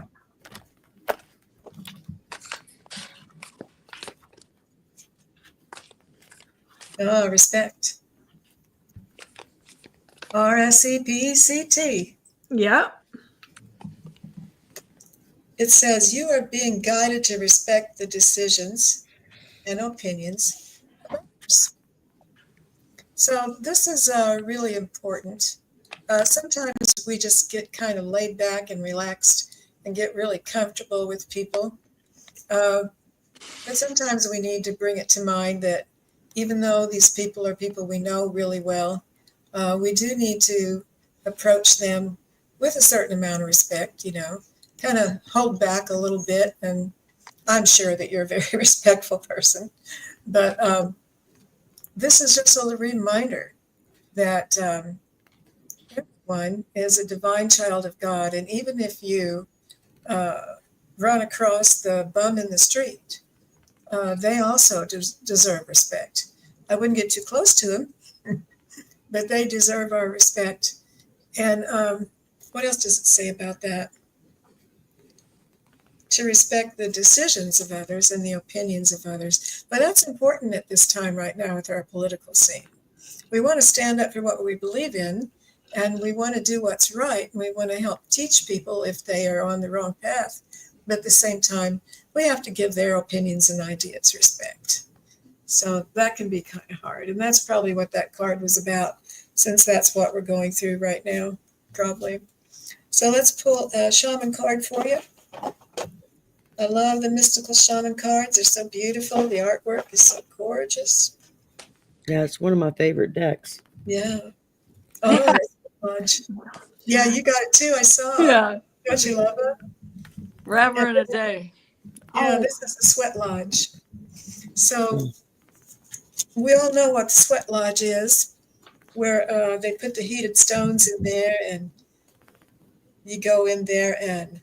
Respect. RSEPCT. Yeah. It says you are being guided to respect the decisions and opinions of others. So this is really important. Sometimes we just get kind of laid back and relaxed and get really comfortable with people. But sometimes we need to bring it to mind that even though these people are people we know really well, we do need to approach them with a certain amount of respect, kind of hold back a little bit. And I'm sure that you're a very respectful person. But this is just a reminder that everyone is a divine child of God. And even if you run across the bum in the street, they also deserve respect. I wouldn't get too close to them, but they deserve our respect. And what else does it say about that? To respect the decisions of others and the opinions of others. But that's important at this time right now with our political scene. We want to stand up for what we believe in, and we want to do what's right. And we want to help teach people if they are on the wrong path. But at the same time, we have to give their opinions and ideas respect. So that can be kind of hard. And that's probably what that card was about, since that's what we're going through right now, probably. So let's pull a shaman card for you. I love the mystical shaman cards. They're so beautiful. The artwork is so gorgeous. Yeah, it's one of my favorite decks. Yeah. Oh, that's yeah, you got it too. I saw. Yeah. Don't you love it? Forever and a day. Yeah, this is the sweat lodge. So we all know what the sweat lodge is, where they put the heated stones in there, and you go in there and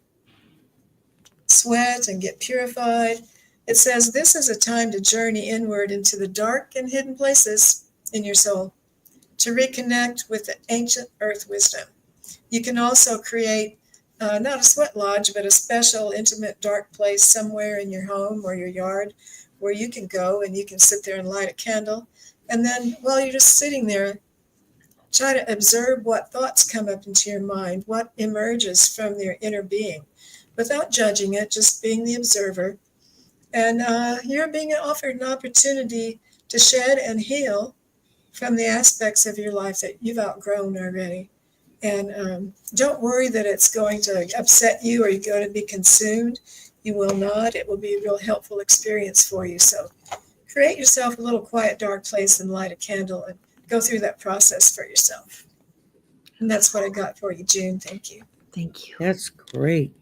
sweat and get purified. It says this is a time to journey inward into the dark and hidden places in your soul to reconnect with the ancient earth wisdom. You can also create not a sweat lodge, but a special intimate dark place somewhere in your home or your yard where you can go and you can sit there and light a candle. And then while you're just sitting there, try to observe what thoughts come up into your mind, what emerges from their inner being, without judging it, just being the observer. And you're being offered an opportunity to shed and heal from the aspects of your life that you've outgrown already. And don't worry that it's going to upset you or you're going to be consumed. You will not. It will be a real helpful experience for you. So create yourself a little quiet, dark place and light a candle and go through that process for yourself. And that's what I got for you, June. Thank you. Thank you. That's great.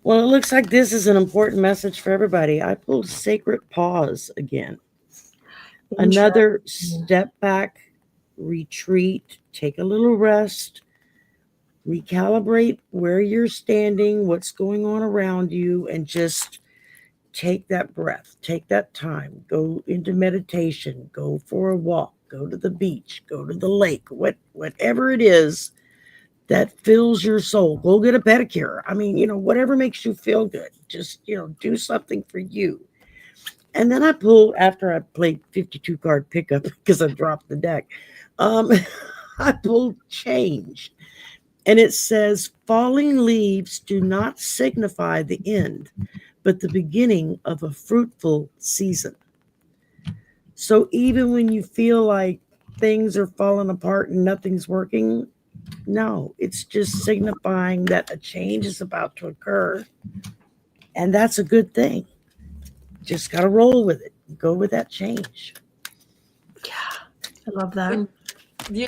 Well, it looks like this is an important message for everybody. I pulled Sacred Pause again. Another step back, retreat, take a little rest, recalibrate where you're standing, what's going on around you, and just take that breath, take that time, go into meditation, go for a walk, go to the beach, go to the lake, whatever it is that fills your soul. Go get a pedicure. I mean, whatever makes you feel good. Just, do something for you. And then I pulled, after I played 52 card pickup because I dropped the deck, I pulled Change. And it says, falling leaves do not signify the end, but the beginning of a fruitful season. So even when you feel like things are falling apart and nothing's working, no, it's just signifying that a change is about to occur. And that's a good thing. Just got to roll with it. Go with that change. Yeah, I love that. And, you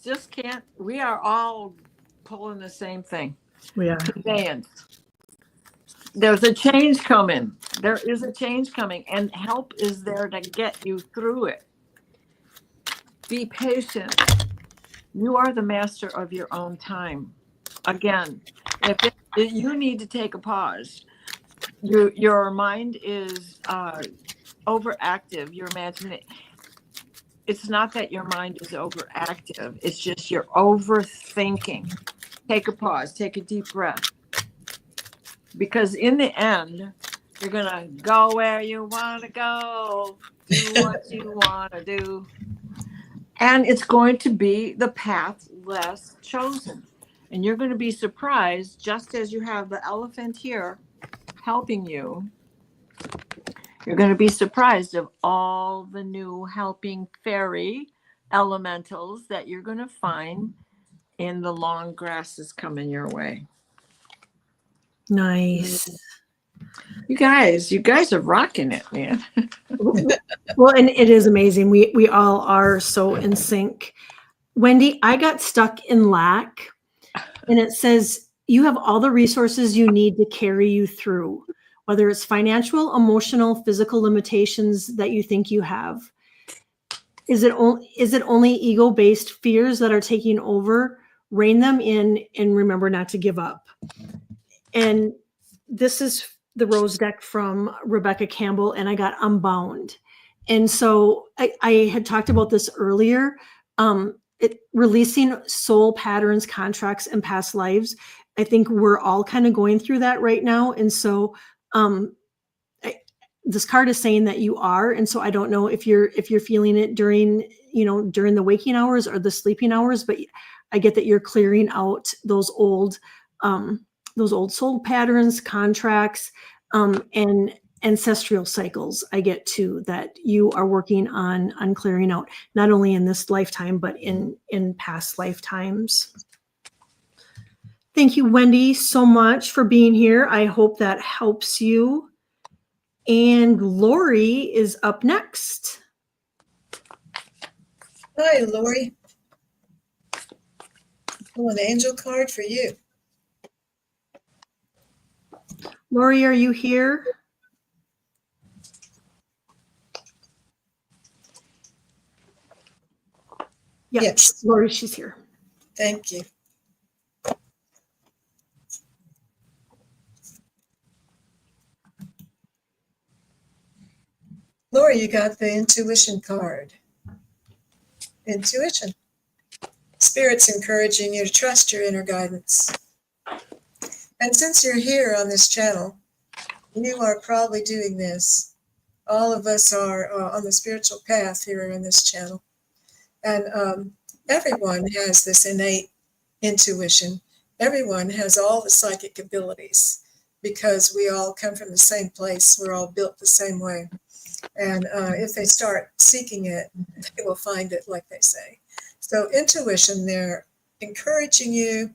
just can't, we are all pulling the same thing. We are. Conveyance. There's a change coming. There is a change coming, and help is there to get you through it. Be patient. You are the master of your own time. Again, if you need to take a pause, your mind is overactive. Your imagination. It's not that your mind is overactive. It's just you're overthinking. Take a pause. Take a deep breath. Because in the end, You're going to go where you want to go, do what you want to do. And it's going to be the path less chosen. And you're going to be surprised, just as you have the elephant here helping you, you're going to be surprised of all the new helping fairy elementals that you're going to find in the long grasses coming your way. Nice. You guys are rocking it, man. Well, and it is amazing. We all are so in sync. Wendy, I got stuck in lack, and it says you have all the resources you need to carry you through, whether it's financial, emotional, physical limitations that you think you have. Is it only ego-based fears that are taking over? Rein them in and remember not to give up. And this is the rose deck from Rebecca Campbell, and I got Unbound. And so I had talked about this earlier. Releasing soul patterns, contracts, and past lives. I think we're all kind of going through that right now. And so this card is saying that you are. And so I don't know if you're feeling it during the waking hours or the sleeping hours, but I get that you're clearing out those old soul patterns, contracts, and ancestral cycles. I get too, that you are working on clearing out, not only in this lifetime, but in past lifetimes. Thank you, Wendy, so much for being here. I hope that helps you. And Lori is up next. Hi, Lori. Oh, an angel card for you. Lori, are you here? Yep. Yes. Lori, she's here. Thank you. Lori, you got the intuition card. Intuition. Spirit's encouraging you to trust your inner guidance. And since you're here on this channel, you are probably doing this. All of us are on the spiritual path here in this channel. And everyone has this innate intuition. Everyone has all the psychic abilities because we all come from the same place. We're all built the same way. And if they start seeking it, they will find it, like they say. So intuition, they're encouraging you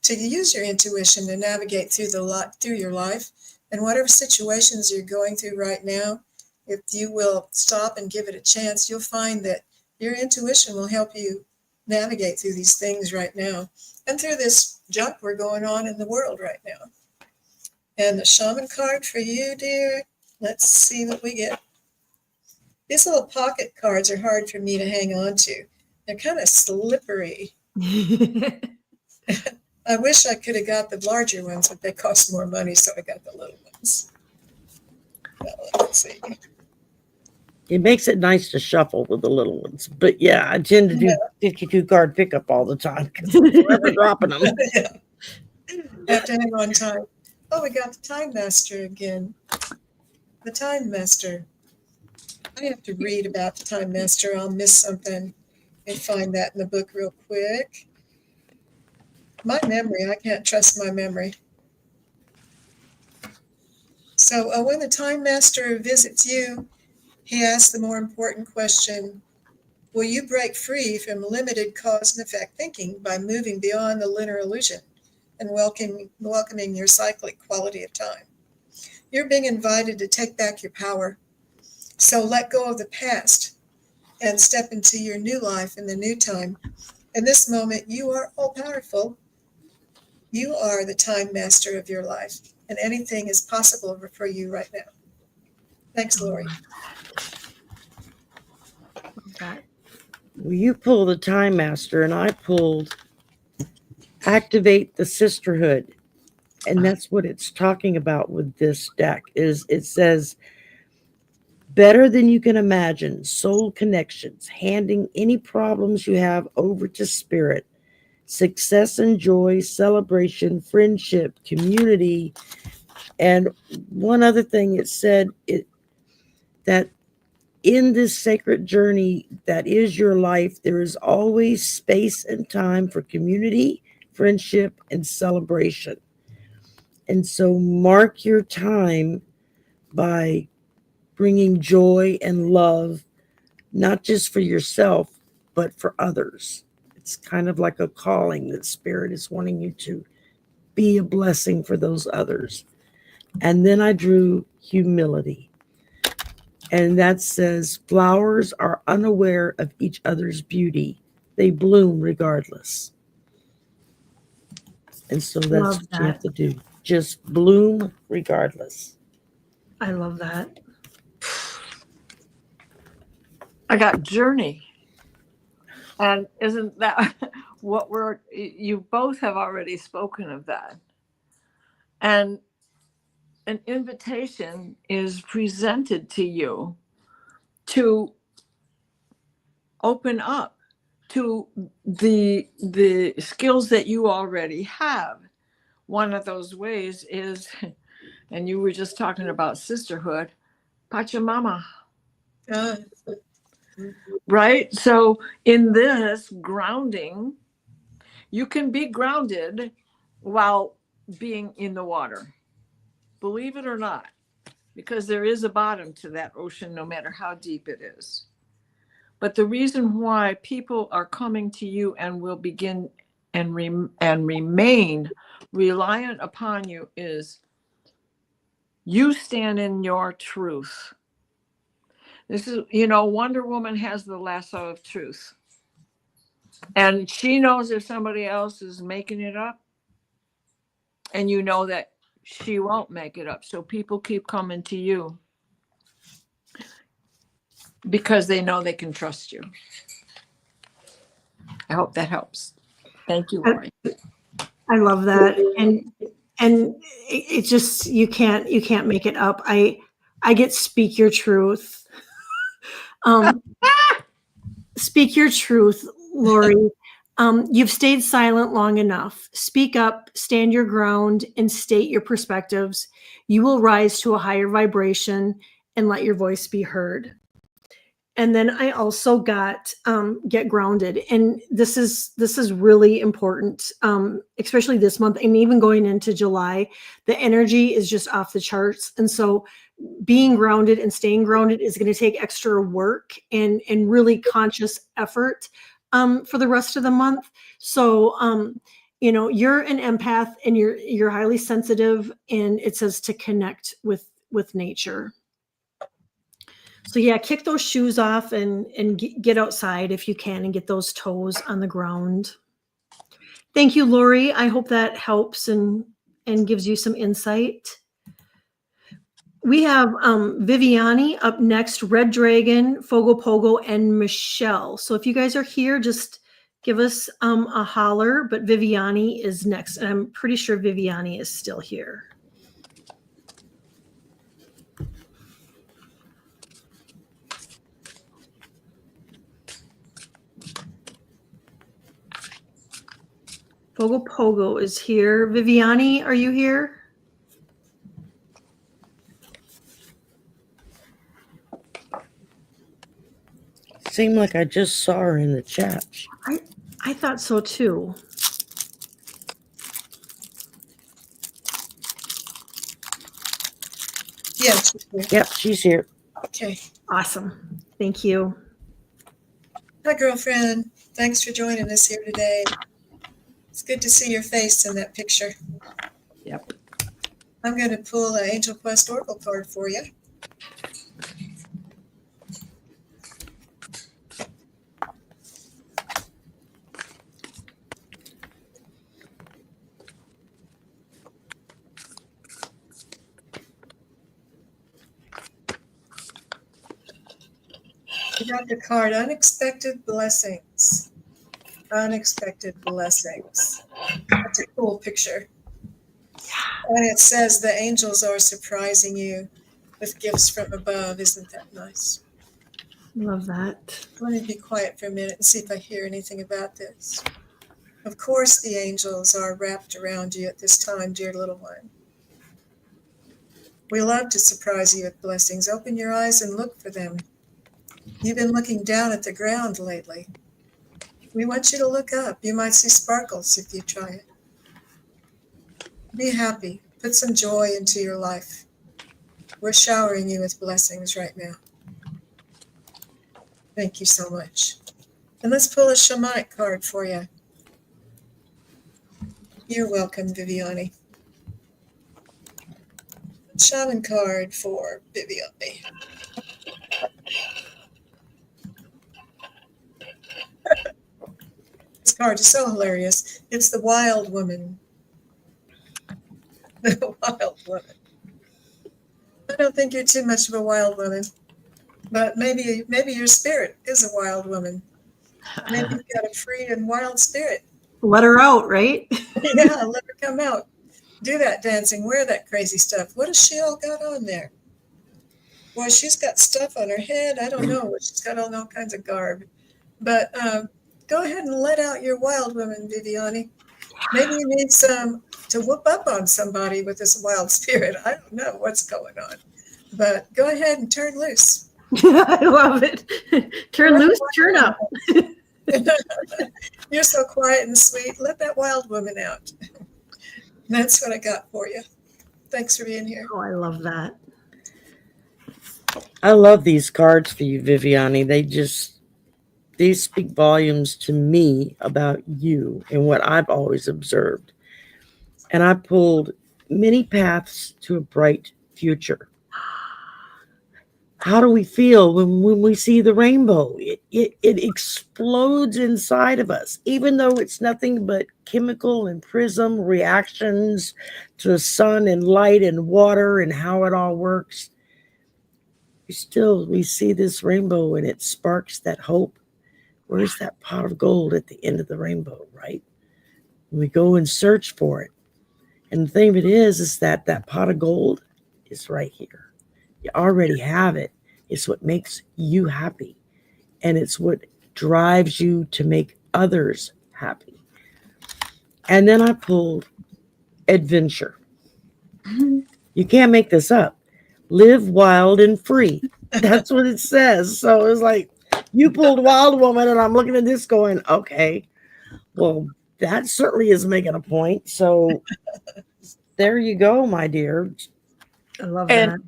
to use your intuition to navigate through your life. And whatever situations you're going through right now, if you will stop and give it a chance, you'll find that your intuition will help you navigate through these things right now and through this junk we're going on in the world right now. And the shaman card for you, dear. Let's see what we get. These little pocket cards are hard for me to hang on to. They're kind of slippery. I wish I could have got the larger ones, but they cost more money, so I got the little ones. Well, let's see. It makes it nice to shuffle with the little ones. But yeah, I tend to do 52 card pickup all the time because I'm never dropping them. Yeah. I have to hang on time. Oh, we got the Time Master again. The Time Master. I have to read about the Time Master. I'll miss something and find that in the book real quick. My memory, I can't trust my memory. So when the Time Master visits you, he asks the more important question, will you break free from limited cause and effect thinking by moving beyond the linear illusion and welcoming your cyclic quality of time? You're being invited to take back your power. So let go of the past and step into your new life in the new time. In this moment, you are all powerful. You are the Time Master of your life, and anything is possible for you right now. Thanks, Lori. Well, you pull the Time Master, and I pulled Activate the Sisterhood. And that's what it's talking about with this deck. Is it says, better than you can imagine, soul connections, handing any problems you have over to spirit, success and joy, celebration, friendship, community, And one other thing it said, that in this sacred journey that is your life, there is always space and time for community, friendship, and celebration. And so mark your time by bringing joy and love, not just for yourself, but for others. It's kind of like a calling that Spirit is wanting you to be a blessing for those others. And then I drew humility. And that says, flowers are unaware of each other's beauty. They bloom regardless. And so that's Love what you have that. to do. Just bloom regardless. I love that. I got journey. And isn't that what you both have already spoken of that. And an invitation is presented to you to open up to the skills that you already have. One of those ways is, and you were just talking about sisterhood, Pachamama. Right? So in this grounding, you can be grounded while being in the water. Believe it or not, because there is a bottom to that ocean, no matter how deep it is. But the reason why people are coming to you and will begin and remain reliant upon you is you stand in your truth. This is, Wonder Woman has the lasso of truth. And she knows if somebody else is making it up, and you know that she won't make it up. So people keep coming to you because they know they can trust you. I hope that helps. Thank you, Lori. I love that. And it's just, you can't make it up. I get speak your truth. Speak your truth, Lori. You've stayed silent long enough. Speak up, stand your ground, and state your perspectives. You will rise to a higher vibration and let your voice be heard. And then I also got get grounded, and this is really important, especially this month, and even going into July. The energy is just off the charts, and so being grounded and staying grounded is going to take extra work and really conscious effort for the rest of the month. So you're an empath, and you're highly sensitive, and it says to connect with nature. So yeah, kick those shoes off and get outside if you can and get those toes on the ground. Thank you, Lori. I hope that helps and gives you some insight. We have Viviani up next, Red Dragon, Fogo Pogo, and Michelle. So if you guys are here, just give us a holler, but Viviani is next. And I'm pretty sure Viviani is still here. Fogo Pogo is here. Viviani, are you here? Seemed like I just saw her in the chat. I thought so too. Yeah. She's here. Yep, she's here. Okay. Awesome. Thank you. Hi, girlfriend. Thanks for joining us here today. It's good to see your face in that picture. Yep. I'm going to pull an Angel Quest Oracle card for you. You got the card Unexpected Blessings. Unexpected Blessings. That's a cool picture. And it says the angels are surprising you with gifts from above. Isn't that nice? Love that. Let me be quiet for a minute and see if I hear anything about this. Of course, the angels are wrapped around you at this time, dear little one. We love to surprise you with blessings. Open your eyes and look for them. You've been looking down at the ground lately. We want you to look up. You might see sparkles if you try it. Be happy. Put some joy into your life. We're showering you with blessings right now. Thank you so much. And let's pull a shamanic card for you. You're welcome, Viviani. Shaman card for Viviani. This card is so hilarious. It's the wild woman. The wild woman. I don't think you're too much of a wild woman, but maybe your spirit is a wild woman. Maybe you've got a free and wild spirit. Let her out, right? Yeah, let her come out. Do that dancing. Wear that crazy stuff. What has she all got on there? Boy, she's got stuff on her head. I don't know. She's got all kinds of garb. But go ahead and let out your wild woman, Viviani. Maybe you need some to whoop up on somebody with this wild spirit. I don't know what's going on. But go ahead and turn loose. I love it. Turn loose, turn up. You're so quiet and sweet. Let that wild woman out. That's what I got for you. Thanks for being here. Oh, I love that. I love these cards for you, Viviani. These speak volumes to me about you and what I've always observed. And I pulled many paths to a bright future. How do we feel when we see the rainbow? It explodes inside of us, even though it's nothing but chemical and prism reactions to the sun and light and water and how it all works. We see this rainbow and it sparks that hope. Where's that pot of gold at the end of the rainbow, right? And we go and search for it. And the thing of it is that pot of gold is right here. You already have it. It's what makes you happy. And it's what drives you to make others happy. And then I pulled adventure. You can't make this up. Live wild and free. That's what it says. So it's like, you pulled Wild Woman, and I'm looking at this going, okay, well, that certainly is making a point. So there you go, my dear. I love that.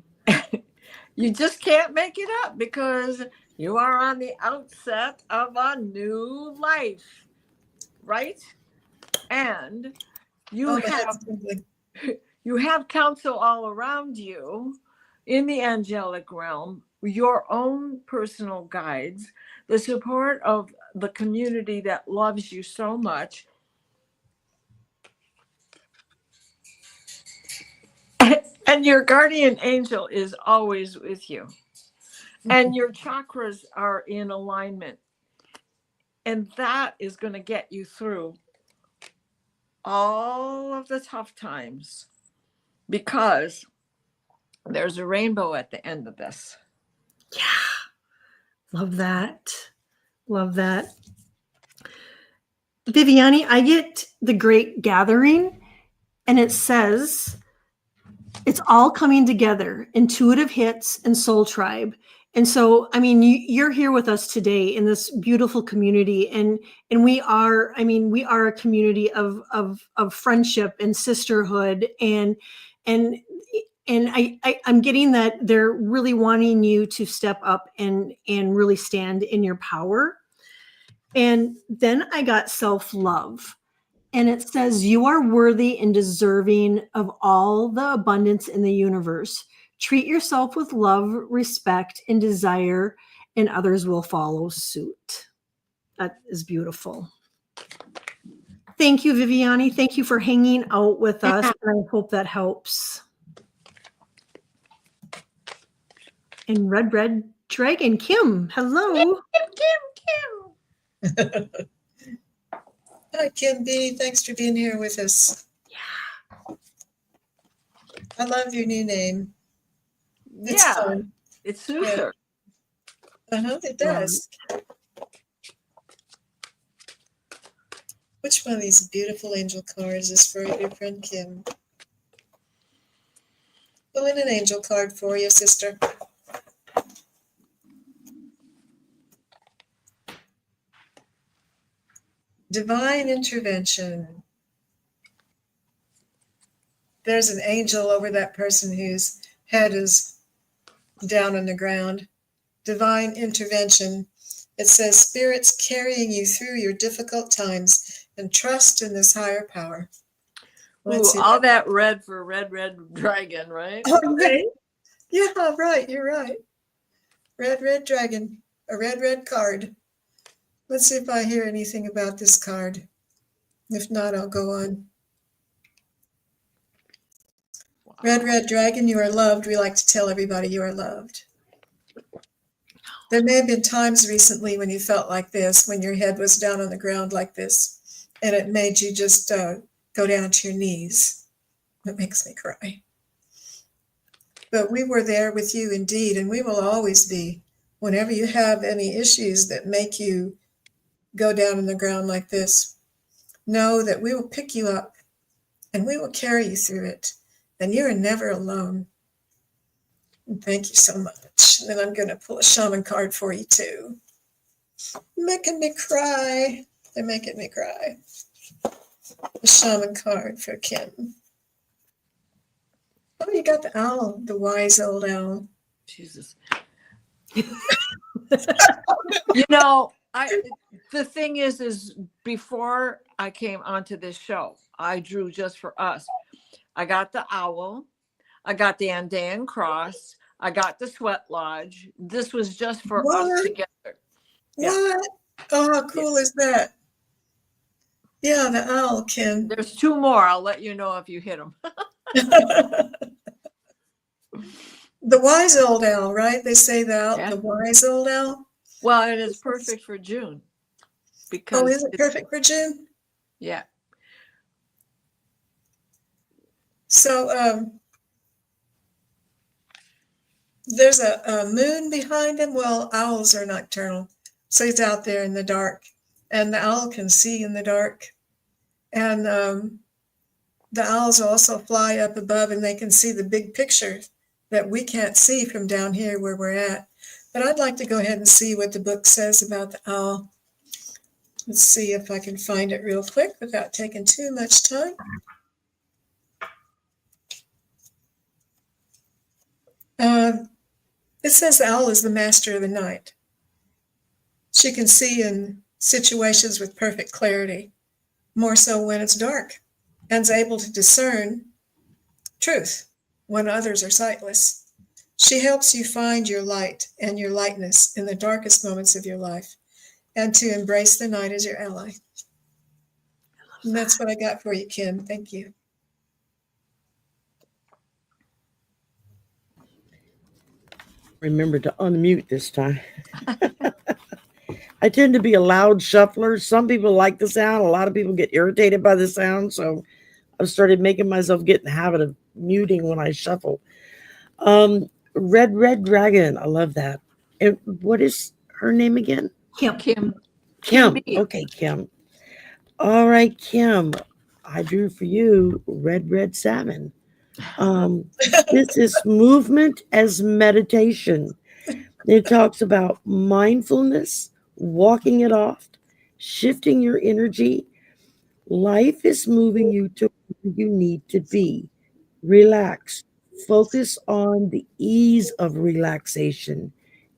You just can't make it up because you are on the outset of a new life, right? And you have counsel all around you in the angelic realm, your own personal guides, the support of the community that loves you so much. And your guardian angel is always with you. And your chakras are in alignment. And that is going to get you through all of the tough times because there's a rainbow at the end of this. Yeah. Love that. Love that. Viviani, I get the Great Gathering, and it says it's all coming together, intuitive hits and soul tribe. And so, I mean, you're here with us today in this beautiful community, and we are a community of friendship and sisterhood, and I'm getting that they're really wanting you to step up and really stand in your power. And then I got self-love. And it says, you are worthy and deserving of all the abundance in the universe. Treat yourself with love, respect, and desire, and others will follow suit. That is beautiful. Thank you, Viviani. Thank you for hanging out with us. And I hope that helps. And Red Dragon, Kim, hello. Kim. Hi, Kim B. Thanks for being here with us. Yeah. I love your new name. It's fun. It suits her. It does. Which one of these beautiful angel cards is for your friend Kim? pull in an angel card for you, sister. Divine intervention. There's an angel over that person whose head is down on the ground. Divine intervention. It says, spirits carrying you through your difficult times, and trust in this higher power. Ooh, all that red for red dragon, right? Okay. Yeah, right. You're right. Red dragon. A red card. Let's see if I hear anything about this card. If not, I'll go on. Wow. Red dragon, you are loved. We like to tell everybody you are loved. There may have been times recently when you felt like this, when your head was down on the ground like this, and it made you just go down to your knees. It makes me cry. But we were there with you indeed, and we will always be. Whenever you have any issues that make you go down on the ground like this, know that we will pick you up and we will carry you through it. And you are never alone. And thank you so much. And then I'm going to pull a shaman card for you too. Making me cry. They're making me cry. The shaman card for Kim. Oh, you got the owl, the wise old owl. Jesus. You know, the thing is before I came onto this show, I drew just for us. I got the owl, I got the Andean cross, I got the sweat lodge. This was just for us together. Yeah. What? Oh, how cool is that? Yeah, the owl, Kim. There's two more. I'll let you know if you hit them. The wise old owl, right? They say the wise old owl. Well, it is perfect for June. Because is it perfect for June? Yeah. So there's a moon behind him. Well, owls are nocturnal. So he's out there in the dark. And the owl can see in the dark. And the owls also fly up above and they can see the big picture that we can't see from down here where we're at. But I'd like to go ahead and see what the book says about the owl. Let's see if I can find it real quick without taking too much time. It says the owl is the master of the night. She can see in situations with perfect clarity, more so when it's dark, and is able to discern truth when others are sightless. She helps you find your light and your lightness in the darkest moments of your life, and to embrace the night as your ally. And that's what I got for you, Kim. Thank you. Remember to unmute this time. I tend to be a loud shuffler. Some people like the sound. A lot of people get irritated by the sound. So I've started making myself get in the habit of muting when I shuffle. Red Dragon. I love that. And what is her name again? Kim. Okay, Kim. All right, Kim. I drew for you Red Salmon. This is movement as meditation. It talks about mindfulness, walking it off, shifting your energy. Life is moving you to where you need to be. Relax. Focus on the ease of relaxation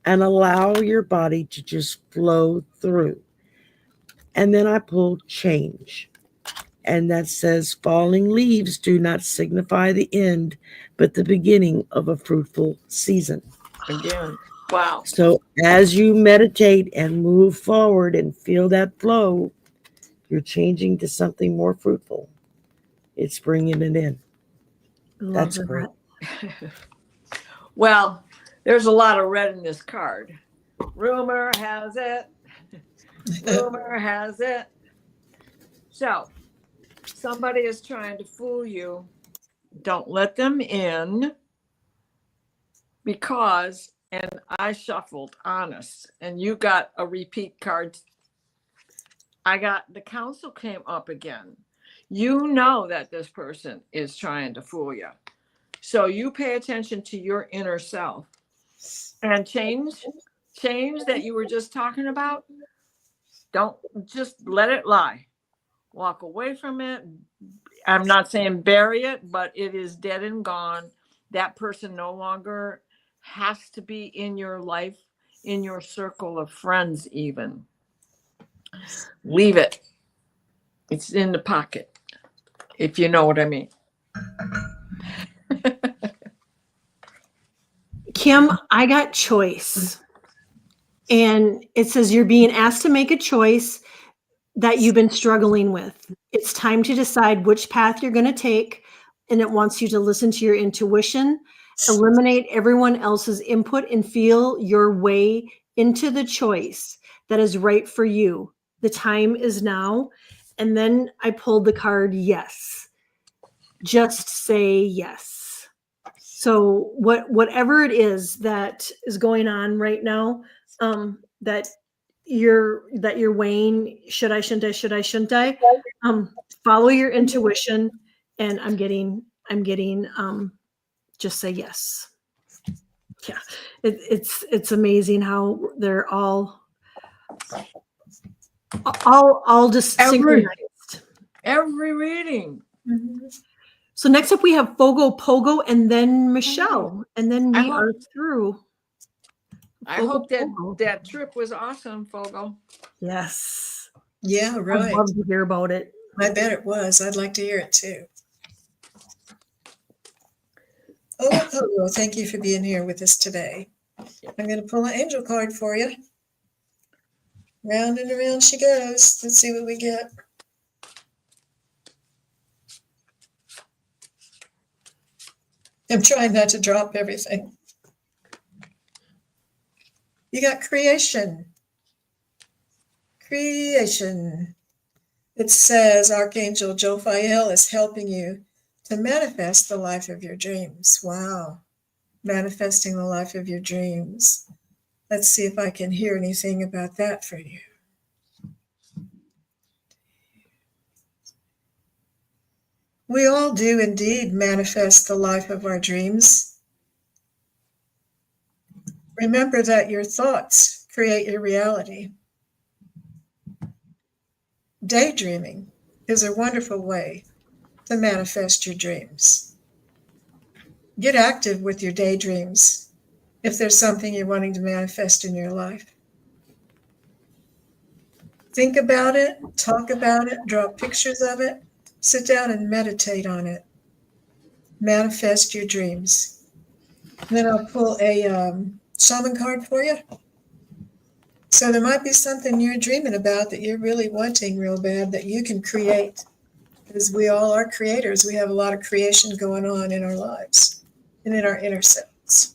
and allow your body to just flow through. And then I pulled change. And that says, falling leaves do not signify the end, but the beginning of a fruitful season. Again. Wow. So as you meditate and move forward and feel that flow, you're changing to something more fruitful. It's bringing it in. That's great. Well, there's a lot of red in this card. Rumor has it. Rumor has it. So, somebody is trying to fool you. Don't let them in, because, and I shuffled honest, and you got a repeat card. I got the council came up again. You know that this person is trying to fool you. So you pay attention to your inner self and change that you were just talking about. Don't just let it lie. Walk away from it. I'm not saying bury it, but it is dead and gone. That person no longer has to be in your life, in your circle of friends, even. Leave it. It's in the pocket, if you know what I mean. Kim, I got choice. And it says you're being asked to make a choice that you've been struggling with. It's time to decide which path you're going to take. And it wants you to listen to your intuition, eliminate everyone else's input, and feel your way into the choice that is right for you. The time is now. And then I pulled the card, yes. Just say yes. So whatever it is that is going on right now, that you're weighing, should I, shouldn't I, follow your intuition. And I'm getting just say yes. Yeah. It's amazing how they're all just synchronized. Every reading. So next up we have Fogo Pogo and then Michelle, and then we are through. I hope that trip was awesome, Fogo. Yes. Yeah, right. I'd love to hear about it. I bet it was. I'd like to hear it too. Oh, thank you for being here with us today. I'm going to pull an angel card for you. Round and around she goes. Let's see what we get. I'm trying not to drop everything. You got creation. Creation. It says Archangel Jophiel is helping you to manifest the life of your dreams. Wow. Manifesting the life of your dreams. Let's see if I can hear anything about that for you. We all do indeed manifest the life of our dreams. Remember that your thoughts create your reality. Daydreaming is a wonderful way to manifest your dreams. Get active with your daydreams if there's something you're wanting to manifest in your life. Think about it, talk about it, draw pictures of it, sit down and meditate on it. Manifest your dreams. Then I'll pull a shaman card for you. So there might be something you're dreaming about that you're really wanting real bad that you can create. Because we all are creators. We have a lot of creation going on in our lives and in our inner selves.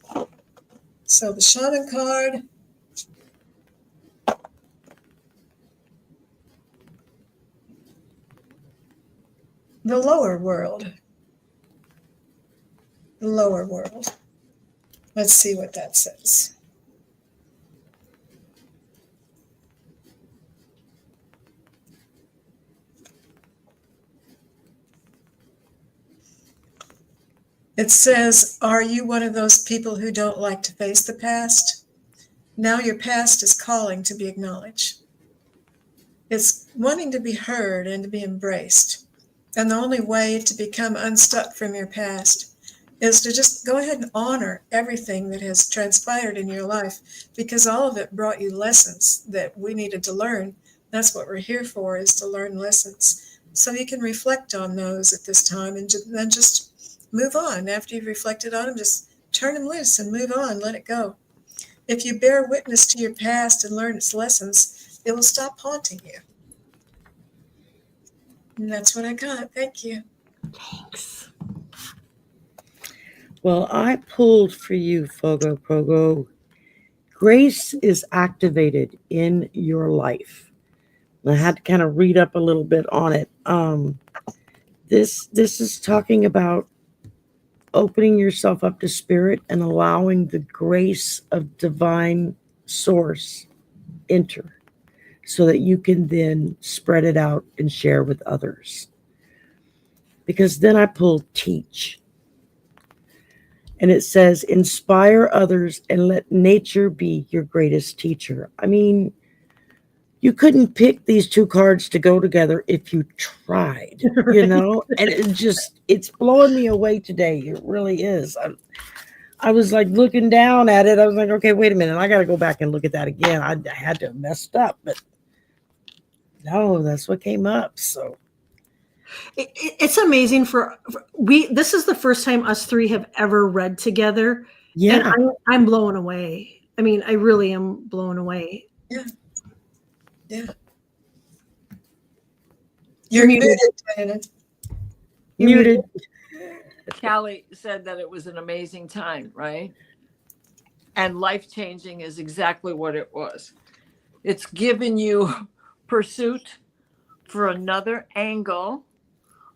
So the shaman card. The lower world. The lower world. Let's see what that says. It says, are you one of those people who don't like to face the past? Now your past is calling to be acknowledged. It's wanting to be heard and to be embraced. And the only way to become unstuck from your past is to just go ahead and honor everything that has transpired in your life, because all of it brought you lessons that we needed to learn. That's what we're here for, is to learn lessons. So you can reflect on those at this time and then just move on. After you've reflected on them, just turn them loose and move on, let it go. If you bear witness to your past and learn its lessons, it will stop haunting you. And that's what I got. Thank you. Thanks. Well, I pulled for you, Fogo Pogo. Grace is activated in your life. I had to kind of read up a little bit on it. This is talking about opening yourself up to spirit and allowing the grace of divine source enter, so that you can then spread it out and share with others. Because then I pulled teach. And it says, inspire others and let nature be your greatest teacher. I mean, you couldn't pick these two cards to go together if you tried, you know? And it's blowing me away today. It really is. I was like looking down at it. I was like, okay, wait a minute. I got to go back and look at that again. I had to have messed up, but no, that's what came up. So It's amazing this is the first time us three have ever read together. yeah. And I'm blown away. I mean, I really am blown away. Yeah. Yeah. You're muted, Diana. Muted. Callie said that it was an amazing time, right? And life-changing is exactly what it was. It's given you pursuit for another angle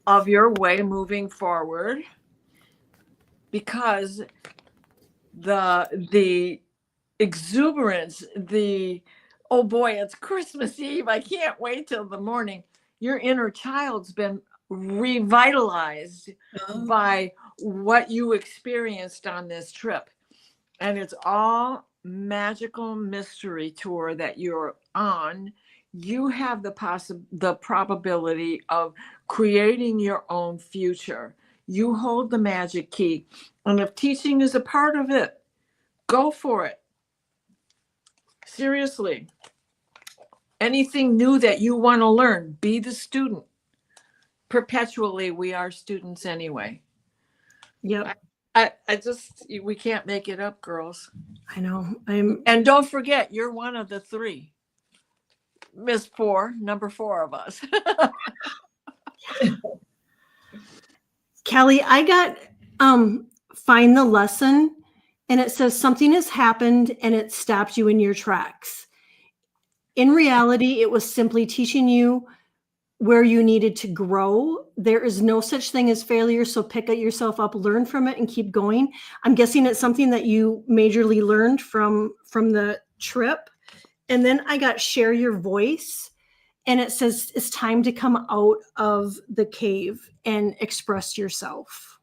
of your way moving forward, because the exuberance, oh boy, it's Christmas Eve, I can't wait till the morning. Your inner child's been revitalized by what you experienced on this trip. And it's all magical mystery tour that you're on. You have the probability of creating your own future. You hold the magic key. And if teaching is a part of it, go for it. Seriously. Anything new that you want to learn, be the student. Perpetually, we are students anyway. Yep. We can't make it up, girls. I know. And don't forget, you're one of the three. Miss number 4 of us. Kelly, I got find the lesson, and it says something has happened and it stopped you in your tracks. In reality, it was simply teaching you where you needed to grow. There is no such thing as failure, so pick yourself up, learn from it, and keep going. I'm guessing it's something that you majorly learned from the trip. And then I got share your voice, and it says it's time to come out of the cave and express yourself.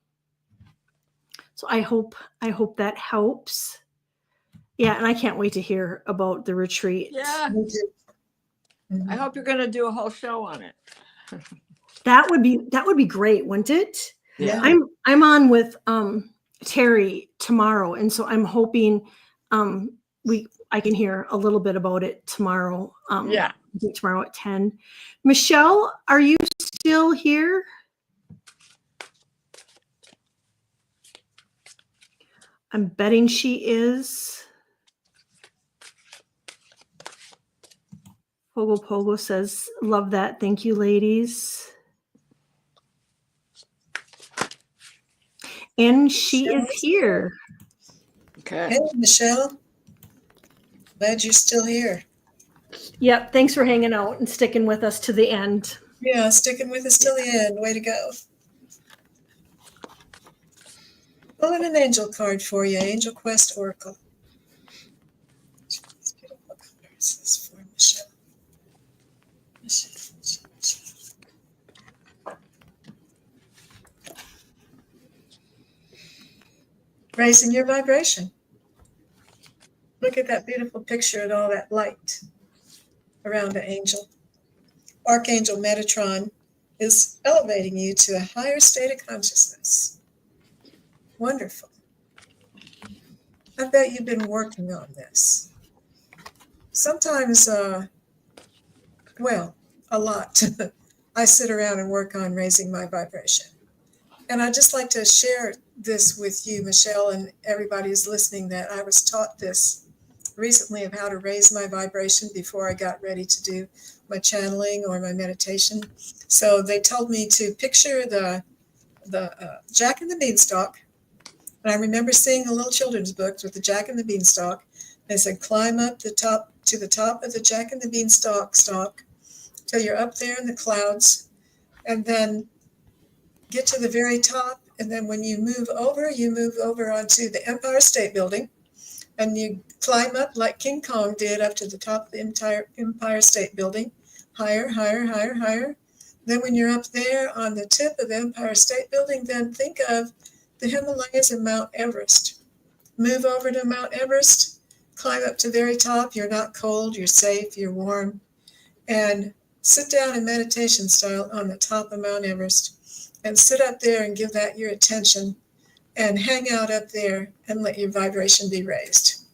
So I hope that helps. Yeah, and I can't wait to hear about the retreat. Yeah. I hope you're going to do a whole show on it. That would be great, wouldn't it? Yeah. I'm on with Terry tomorrow, and so I'm hoping I can hear a little bit about it tomorrow. Yeah. I think tomorrow at 10. Michelle, are you still here? I'm betting she is. Pogo says, love that. Thank you, ladies. And she is here. Okay. Hey, Michelle. Glad you're still here. Yep. Thanks for hanging out and sticking with us to the end. Yeah, sticking with us till the end. Way to go. Pulling an angel card for you, Angel Quest Oracle. These beautiful cards. This is for Michelle. Raising your vibration. Look at that beautiful picture and all that light around the angel. Archangel Metatron is elevating you to a higher state of consciousness. Wonderful. I bet you've been working on this. Sometimes, a lot. I sit around and work on raising my vibration. And I'd just like to share this with you, Michelle, and everybody who's listening, that I was taught this recently of how to raise my vibration before I got ready to do my channeling or my meditation. So they told me to picture the Jack and the Beanstalk. And I remember seeing a little children's book with the Jack and the Beanstalk. They said, climb up to the top of the Jack and the Beanstalk stalk till you're up there in the clouds, and then get to the very top. And then when you move over onto the Empire State Building, and you climb up like King Kong did up to the top of the entire Empire State Building, higher, higher, higher, higher. Then when you're up there on the tip of the Empire State Building, then think of the Himalayas and Mount Everest. Move over to Mount Everest, climb up to the very top. You're not cold, you're safe, you're warm. And sit down in meditation style on the top of Mount Everest and sit up there and give that your attention and hang out up there and let your vibration be raised.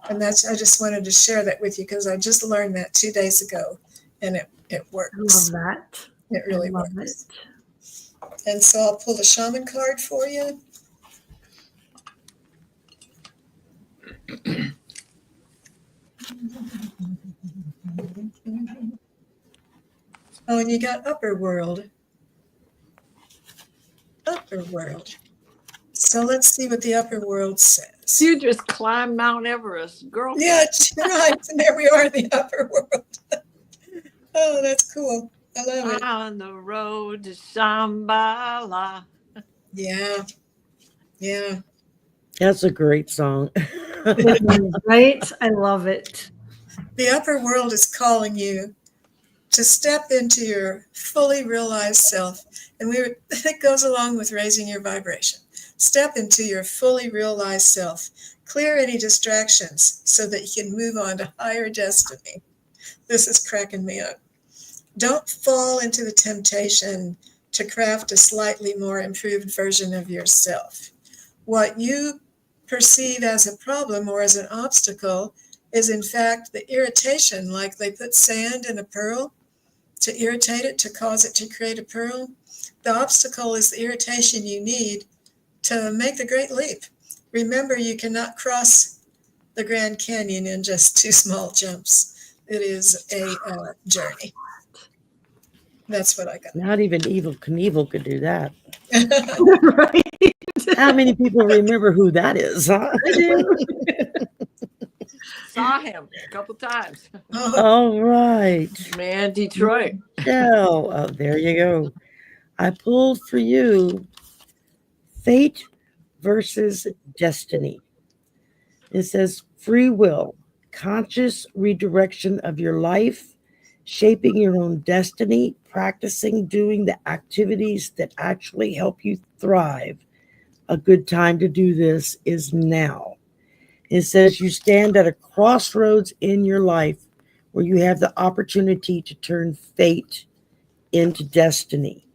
And that's, I just wanted to share that with you because I just learned that 2 days ago and it works. I love that. It really I love works. it. And so I'll pull the shaman card for you. Oh, and you got upper world. Upper world. So let's see what the upper world says. You just climbed Mount Everest, girl. Yeah, right. And there we are in the upper world. Oh, that's cool. I love it. On the road to Shambhala. Yeah. Yeah. That's a great song. Right? I love it. The upper world is calling you to step into your fully realized self. And it goes along with raising your vibration. Step into your fully realized self. Clear any distractions so that you can move on to higher destiny. This is cracking me up. Don't fall into the temptation to craft a slightly more improved version of yourself. What you perceive as a problem or as an obstacle is in fact the irritation, like they put sand in a pearl to irritate it, to cause it to create a pearl. The obstacle is the irritation you need to make the great leap. Remember, you cannot cross the Grand Canyon in just 2 small jumps. It is a journey. That's what I got. Not even Evel Knievel could do that. Right? How many people remember who that is, huh? I do. Saw him a couple times. All right. Man, Detroit. Michelle. Oh, there you go. I pulled for you Fate versus Destiny. It says free will, conscious redirection of your life, shaping your own destiny, practicing doing the activities that actually help you thrive. A good time to do this is now. It says you stand at a crossroads in your life where you have the opportunity to turn fate into destiny.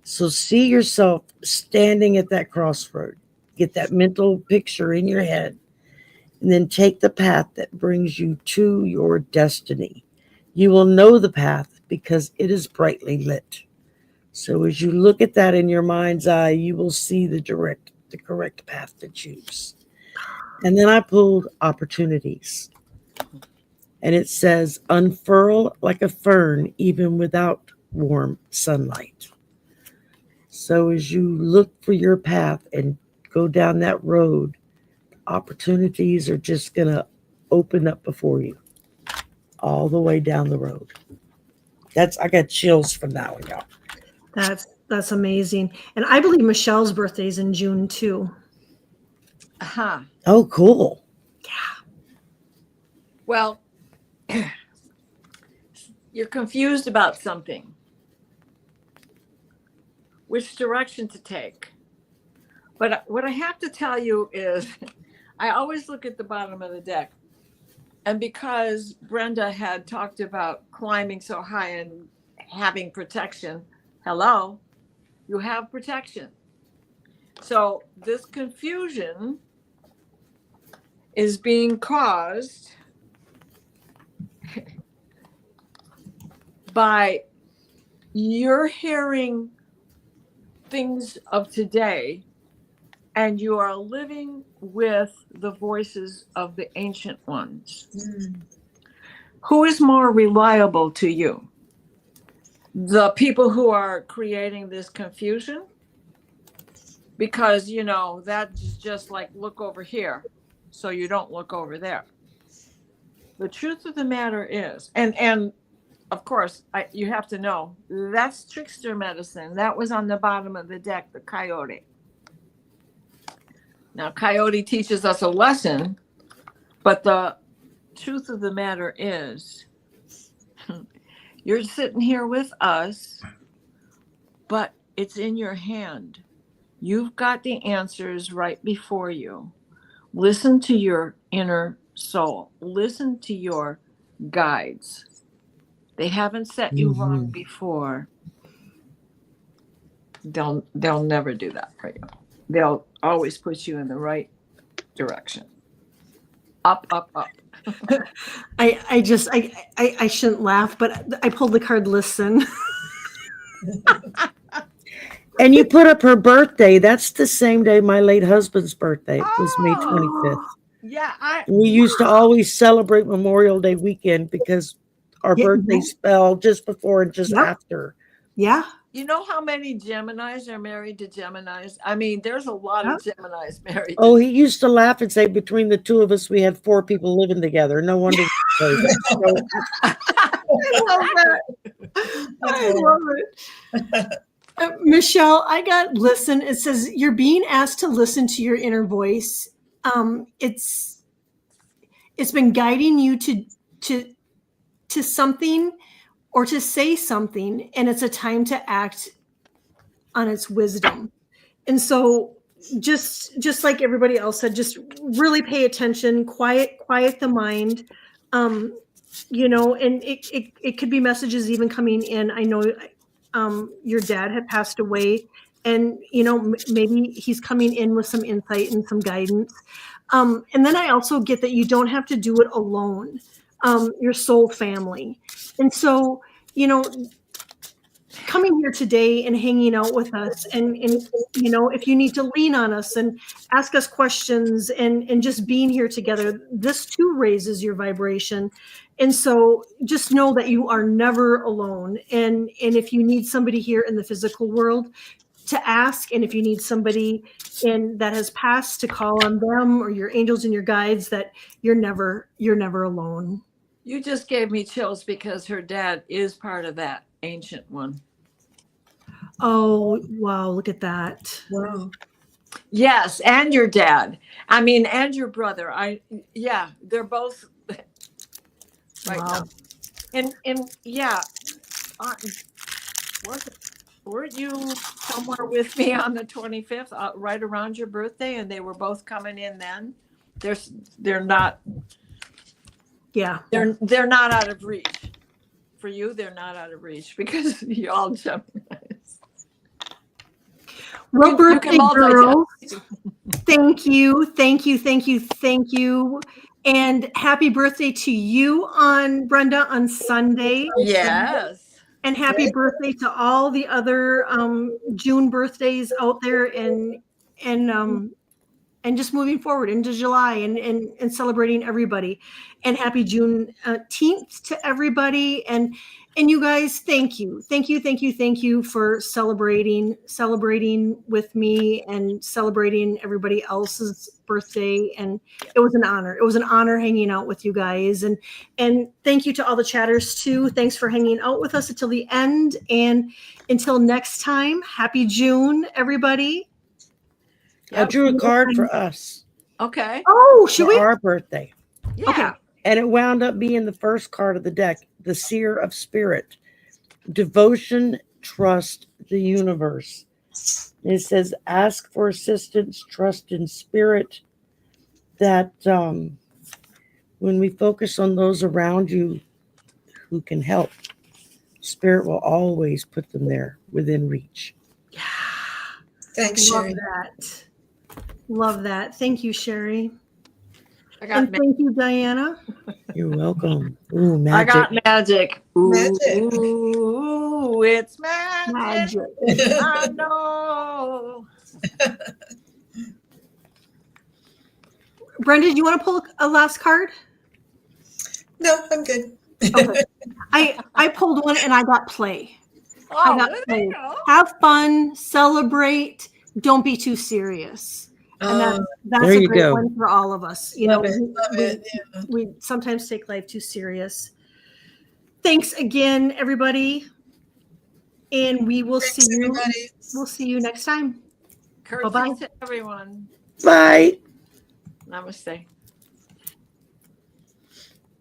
So see yourself standing at that crossroad. Get that mental picture in your head, and then take the path that brings you to your destiny. You will know the path because it is brightly lit. So as you look at that in your mind's eye, you will see the correct path to choose. And then I pulled opportunities. And it says, unfurl like a fern, even without warm sunlight. So as you look for your path and go down that road, opportunities are just going to open up before you all the way down the road. I got chills from that one, y'all. That's amazing. And I believe Michelle's birthday is in June too. Uh-huh. Oh, cool. Yeah. Well, you're confused about something. Which direction to take. But what I have to tell you is I always look at the bottom of the deck. And because Brenda had talked about climbing so high and having protection, hello, you have protection. So this confusion is being caused by you're hearing things of today and you are living with the voices of the ancient ones. Who is more reliable to you? The people who are creating this confusion? Because, that's just like look over here, so you don't look over there. The truth of the matter is, and of course, you have to know, that's trickster medicine. That was on the bottom of the deck, the coyote. Now, coyote teaches us a lesson, but the truth of the matter is, you're sitting here with us, but it's in your hand You've got the answers right before you. Listen to your inner soul. Listen to your guides. They haven't set you wrong before. They'll never do that for you. They'll always put you in the right direction. Up, up, up. I shouldn't laugh, but I pulled the card listen. And you put up her birthday. That's the same day my late husband's birthday. It was May 25th. Yeah, We used to always celebrate Memorial Day weekend because our Yeah, birthdays fell just before and just Yep. after. Yeah. you know how many Geminis are married to Geminis? I mean, there's a lot of Geminis married. Oh, he used to laugh and say, between the two of us, we had 4 people living together. No wonder. I love that. I love it. Michelle, I got listen. It says you're being asked to listen to your inner voice. It's been guiding you to something or to say something, and it's a time to act on its wisdom. And so just like everybody else said, just really pay attention, quiet the mind. And it could be messages even coming in. I know your dad had passed away, and maybe he's coming in with some insight and some guidance. And then I also get that you don't have to do it alone. Your soul family. And so, coming here today and hanging out with us and if you need to lean on us and ask us questions and just being here together, this too raises your vibration. And so just know that you are never alone. And if you need somebody here in the physical world to ask, and if you need somebody that has passed to call on them, or your angels and your guides, that you're never alone. You just gave me chills because her dad is part of that ancient one. Oh, wow. Look at that. Wow. Yes. And your dad. I mean, and your brother. They're both right Wow. now. And yeah, weren't you somewhere with me on the 25th, right around your birthday, and they were both coming in then? They're not. Yeah. They're not out of reach. For you, they're not out of reach because you all Geminis. Well, You birthday can multitask. girls, thank you. And happy birthday to you, Brenda, on Sunday. Yes. And happy birthday to all the other June birthdays out there, and just moving forward into July and celebrating everybody. And happy Juneteenth to everybody. And you guys, thank you for celebrating with me and celebrating everybody else's birthday. And it was an honor hanging out with you guys. And thank you to all the chatters too. Thanks for hanging out with us until the end. And until next time, happy June, everybody. I drew a card for us. Okay. Oh, should for we? our birthday. Yeah. Okay. And it wound up being the first card of the deck, the Seer of Spirit. Devotion, trust the universe. It says, ask for assistance, trust in spirit. That when we focus on those around you who can help, Spirit will always put them there within reach. Yeah. Thanks, Sherry. Love that. Thank you, Sherry. And thank you, Diana. You're welcome. Ooh, magic. I got magic. Ooh, Magic. Ooh, it's magic. I know. Brenda, do you want to pull a last card? No, I'm good. Okay. I pulled one and I got play. Oh, I got there play. you go. Have fun, celebrate, don't be too serious. And that's There a you great go. one for all of us. Love it. Yeah. We sometimes take life too serious. Thanks again, everybody. And we will Thanks, see you. everybody. We'll see you next time. Curtsy Bye-bye. to everyone. Bye. Namaste.